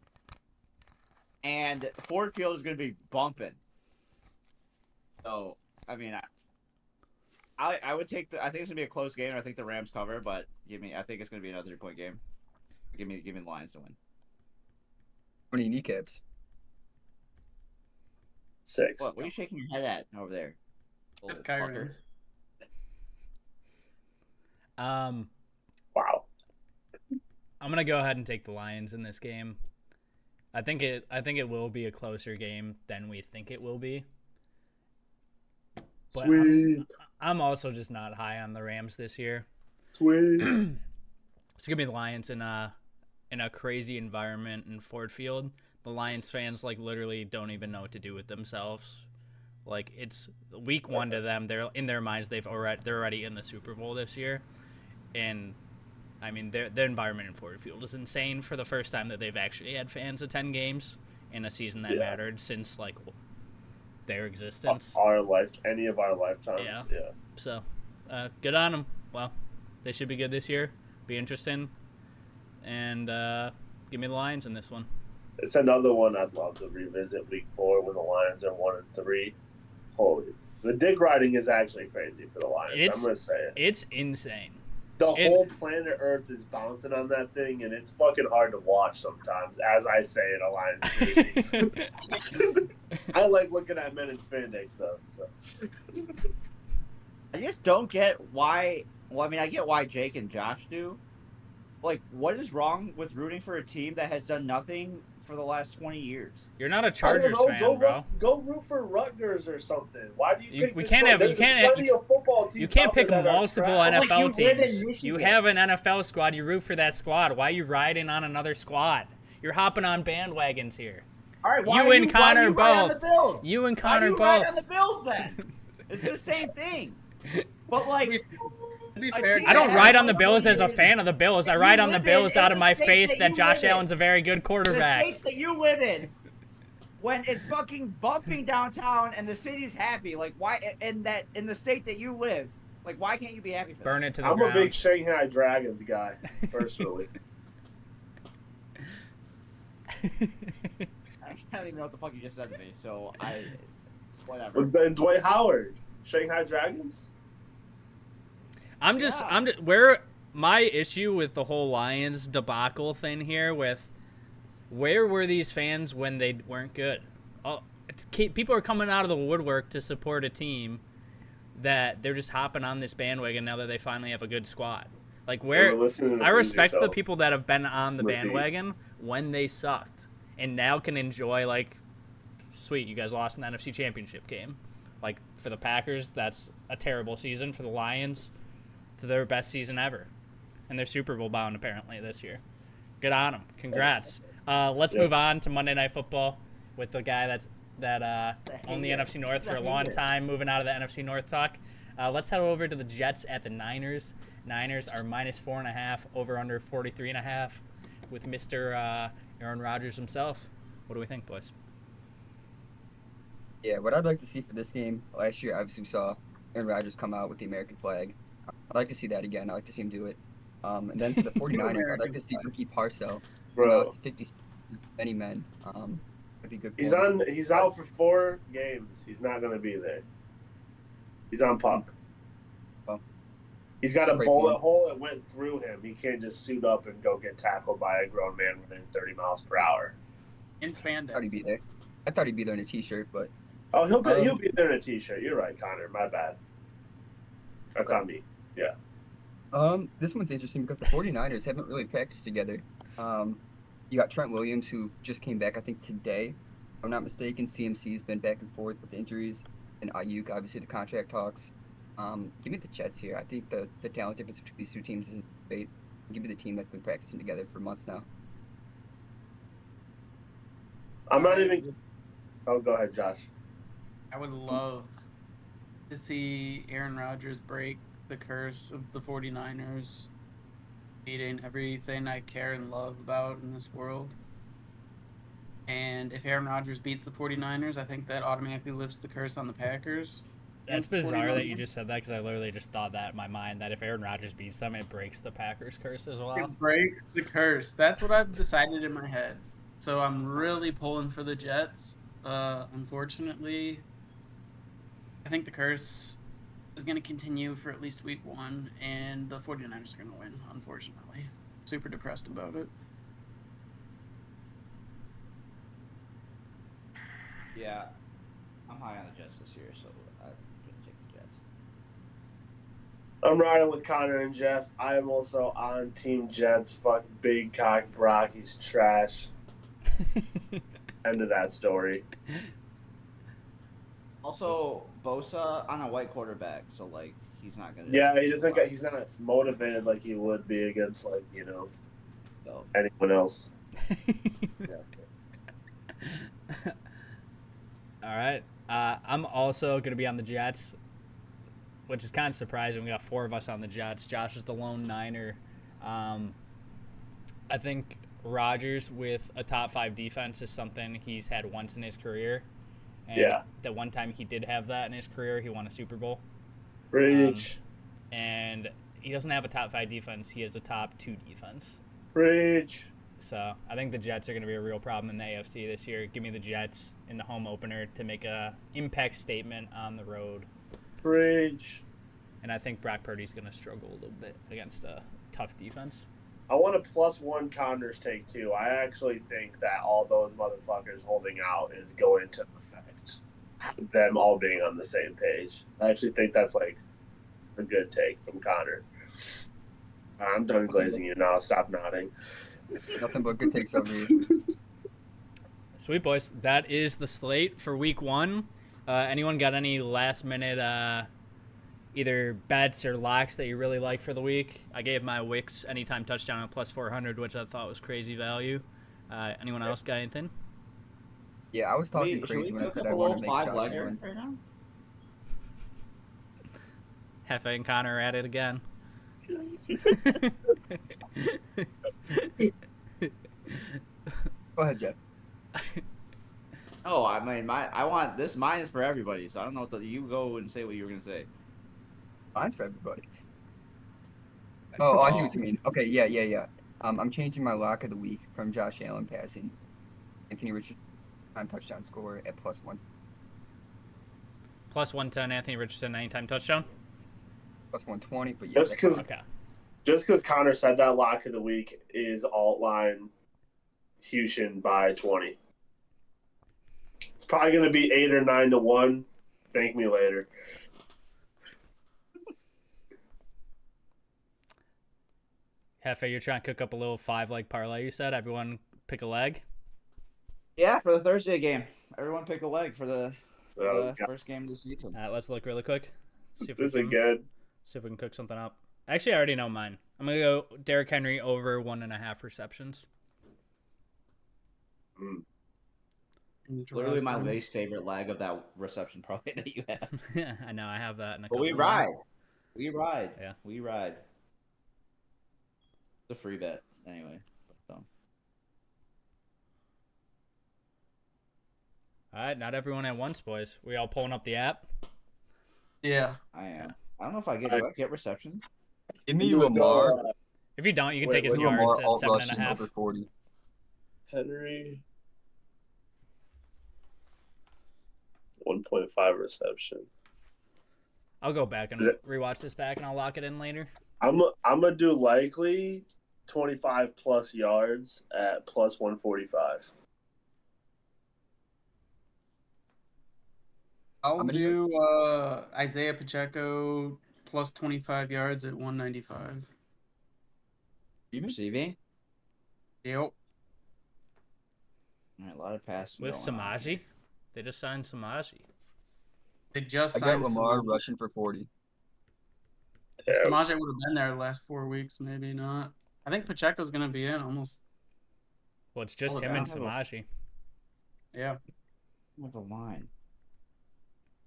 And Ford Field is going to be bumping. So, I mean, I would take I think it's going to be a close game. I think the Rams cover, but I think it's going to be another 3-point game. Give me the Lions to win. How many kneecaps? 6. What are you shaking your head at over there? Just Little fucker? Kyron's. Wow. I'm gonna go ahead and take the Lions in this game. I think it will be a closer game than we think it will be. But Sweet. I'm also just not high on the Rams this year. Sweet. It's gonna be the Lions in a crazy environment in Ford Field. The Lions fans literally don't even know what to do with themselves. Like, it's week 1 to them. They're in their minds they're already in the Super Bowl this year, and I mean their environment in Ford Field is insane for the first time that they've actually had fans attend games in a season that mattered since their existence. Any of our lifetimes. Yeah. So, good on them. Well, they should be good this year. Be interesting, and give me the Lions in this one. It's another one I'd love to revisit week 4 when the Lions are 1-3. Holy, the dick riding is actually crazy for the Lions. I'm gonna say it. It's insane. The whole planet Earth is bouncing on that thing, and it's fucking hard to watch sometimes. As I say in a Lions jersey. I like looking at men in spandex though. So I just don't get why. Well, I mean, I get why Jake and Josh do. Like, what is wrong with rooting for a team that has done nothing for the last 20 years? You're not a Chargers fan, bro. Go root for Rutgers or something. Why do you pick we this can't one? have There's plenty of football teams you can't out pick there that are multiple trash. NFL you live in teams. Michigan. You have an NFL squad. You root for that squad. Why are you riding on another squad? You're hopping on bandwagons here. All right, You and Connor ride on the both. Bills? You and Why do Connor you both. ride on the Bills then? It's the same thing. But To be fair, I don't Yeah, ride on the but Bills as a you- fan of the Bills. I you ride on the live Bills in out of the my state faith that that you Josh live in. Allen's a very good the quarterback. state that you live in, when it's fucking bumping downtown and the city's happy, like why in the state that you live, like why can't you be happy for Burn it to the I'm ground. a big Shanghai Dragons guy, personally. that? I don't even know what the fuck you just said to me, so whatever. And Dwight Howard, Shanghai Dragons. I'm just where my issue with the whole Lions debacle thing here with where were these fans when they weren't good? People are coming out of the woodwork to support a team that they're just hopping on this bandwagon now that they finally have a good squad. Like, where I respect the people that have been on the bandwagon when they sucked and now can enjoy, like, sweet, you guys lost in the NFC Championship game. Like, for the Packers, that's a terrible season. For the Lions, it's their best season ever. And they're Super Bowl bound, apparently, this year. Good on them. Congrats. Let's move on to Monday Night Football with the guy that owned the NFC North for a long time, moving out of the NFC North talk. Let's head over to the Jets at the Niners. Niners are -4.5, over under 43.5 with Mr. Aaron Rodgers himself. What do we think, boys? Yeah, what I'd like to see for this game, last year obviously we saw Aaron Rodgers come out with the American flag. I'd like to see that again. I'd like to see him do it. And then for the 49ers, I'd like to see Ricky Parcell. Bro, It's 50 many men. That'd be good. he's out for 4 games. He's not gonna be there. He's on pup. Well, he's got a great bullet point. hole that went through him. He can't just suit up and go get tackled by a grown man running 30 miles per hour. in I thought he'd be spandex. there. I thought he'd be there in a t-shirt, but Oh, he'll be there in a t-shirt. You're right, Connor. My bad. That's on me. Yeah. this one's interesting because the 49ers haven't really practiced together. You got Trent Williams, who just came back, I think, today. If I'm not mistaken. CMC's been back and forth with injuries. And Ayuk, obviously, the contract talks. Give me the Jets here. I think the talent difference between these two teams is great. Give me the team that's been practicing together for months now. I'm not even. Oh, go ahead, Josh. I would love to see Aaron Rodgers break the curse of the 49ers beating everything I care and love about in this world. And if Aaron Rodgers beats the 49ers, I think that automatically lifts the curse on the Packers. That's against the bizarre that you 49ers. just said that because I literally just thought that in my mind that if Aaron Rodgers beats them, it breaks the Packers curse as well. It breaks the curse. That's what I've decided in my head. So I'm really pulling for the Jets. Unfortunately, I think the curse is going to continue for at least week 1, and the 49ers are going to win, unfortunately. Super depressed about it. Yeah, I'm high on the Jets this year, so I'm gonna take the Jets. I'm riding with Connor and Jeff. I am also on Team Jets. Fuck big cock Brock. He's trash. End of that story. Also, Bosa on a white quarterback, so like he's not gonna. Yeah, he doesn't. He's not motivated like he would be against So, anyone else. All right. I'm also going to be on the Jets, which is kind of surprising. We got 4 of us on the Jets. Josh is the lone Niner. I think Rodgers with a top 5 defense is something he's had once in his career. And Yeah. the one time he did have that in his career, he won a Super Bowl. Preach. And he doesn't have a top 5 defense. He has a top 2 defense. Preach. So I think the Jets are going to be a real problem in the AFC this year. Give me the Jets in the home opener to make a impact statement on the road. Preach. And I think Brock Purdy's going to struggle a little bit against a tough defense. I want a +1 Connors take too. I actually think that all those motherfuckers holding out is going to affect them all being on the same page. I actually think that's like a good take from Connor. I'm done glazing you now. Stop nodding. Nothing but good takes over here. Sweet boys, that is the slate for week 1. Anyone got any last minute either bets or locks that you really like for the week? I gave my Wicks anytime touchdown at +400, which I thought was crazy value. Anyone else got anything? Yeah, I was talking should crazy we when I cook said up I a wanted little to make Josh 5-legger Allen. right now? Hefe and Connor are at it again. Go ahead, Jeff. Oh, I mean, I want this. Mine is for everybody, so I don't know what you go and say what you were gonna say. Mine's for everybody. Oh, I see what you mean. Okay, yeah. I'm changing my lock of the week from Josh Allen passing Anthony Richardson time touchdown score at +1. +110 Anthony Richardson anytime touchdown. +120, but yeah. Just because Okay. Connor said that lock of the week is alt line Houston by 20. It's probably going to be 8 or 9 to 1. Thank me later. Hefe, you're trying to cook up a little 5-leg parlay, you said? Everyone pick a leg? Yeah, for the Thursday game, everyone pick a leg for the first game of the season. All right, let's look really quick. See This is good. See if we can cook something up. Actually, I already know mine. I'm going to go Derrick Henry over 1.5 receptions. Literally my least favorite leg of that reception parlay that you have. Yeah, I know. I have that in a But couple. we ride. We ride. Yeah. We ride. It's a free bet anyway. So. All right, not everyone at once, boys. We all pulling up the app? Yeah. I am. I don't know if I get. Do I get reception? Give me Lamar. If you don't, you can Wait, take his wait, yards Lamar at alt 7.5. rushing over 40. Henry. 1.5 reception. I'll go back and rewatch this back, and I'll lock it in later. I'm gonna do likely 25 plus yards at +145. I'll many do Isaiah Pacheco +25 yards at 195. Receiving. Yep. All right, a lot of passes With going on. Samaji. They just signed Samaji. They just I got signed Lamar Samaje. rushing for 40. If Samaje would have been there the last 4 weeks, maybe not. I think Pacheco's going to be in almost. Well, it's just Oh, him I and don't have Samaji. Yeah. With a line.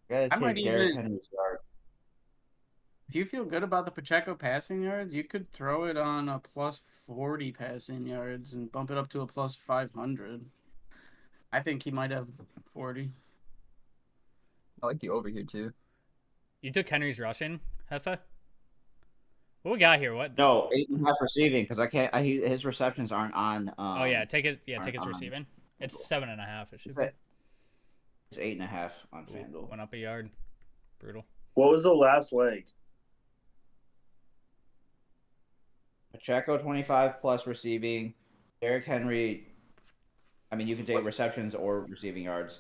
Gotta I might take Derrick even- Henry's yards. If you feel good about the Pacheco passing yards, you could throw it on a plus 40 passing yards and bump it up to a plus 500. I think he might have 40. I like the over here too. You took Henry's rushing, Heffa? What we got here? What? No, 8.5 receiving because I can't. His receptions aren't on. Oh yeah, take it. Yeah, aren't take his on receiving. It's FanDuel. 7.5. It should be. It's 8.5 on FanDuel. Went up a yard. Brutal. What was the last leg? Pacheco 25 plus receiving. Derrick Henry. I mean, you can take receptions or receiving yards.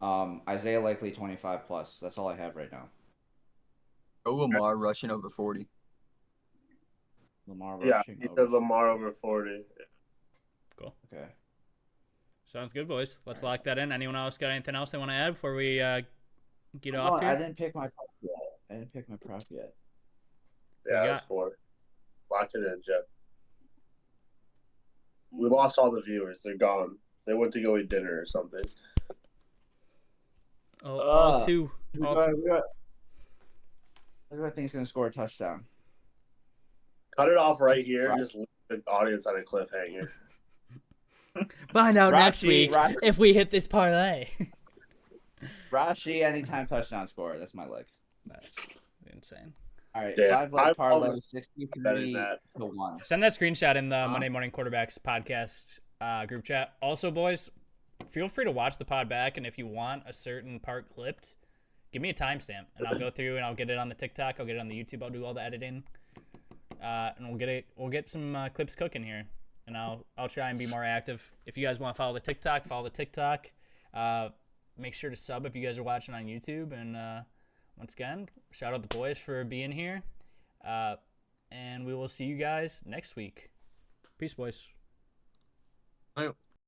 Isaiah Likely 25 plus. That's all I have right now. Lamar rushing over 40. Lamar Yeah, rushing. he over said Lamar over 40. Cool. Okay. Sounds good, boys. Let's lock that in. Anyone else got anything else they want to add before we get off Oh, here? I didn't pick my prop yet. Yeah, that's 4. Lock it in, Jeff. We lost all the viewers. They're gone. They went to go eat dinner or something. Oh, all two. Who do I think is going to score a touchdown? Cut it off right here and just leave the audience on a cliffhanger. Find out next week Rashi- if we hit this parlay. Rashi anytime touchdown score. That's my leg. That's insane. All right, Damn, 5-leg parlay, betting 63 that. to 1. Send that screenshot in the Monday Morning Quarterbacks podcast group chat. Also, boys, feel free to watch the pod back, and if you want a certain part clipped, give me a timestamp, and I'll go through and I'll get it on the TikTok. I'll get it on the YouTube. I'll do all the editing, and we'll get it. We'll get some clips cooking here, and I'll try and be more active. If you guys want to follow the TikTok, follow the TikTok. Make sure to sub if you guys are watching on YouTube, and once again, shout out the boys for being here. And we will see you guys next week. Peace, boys. Bye.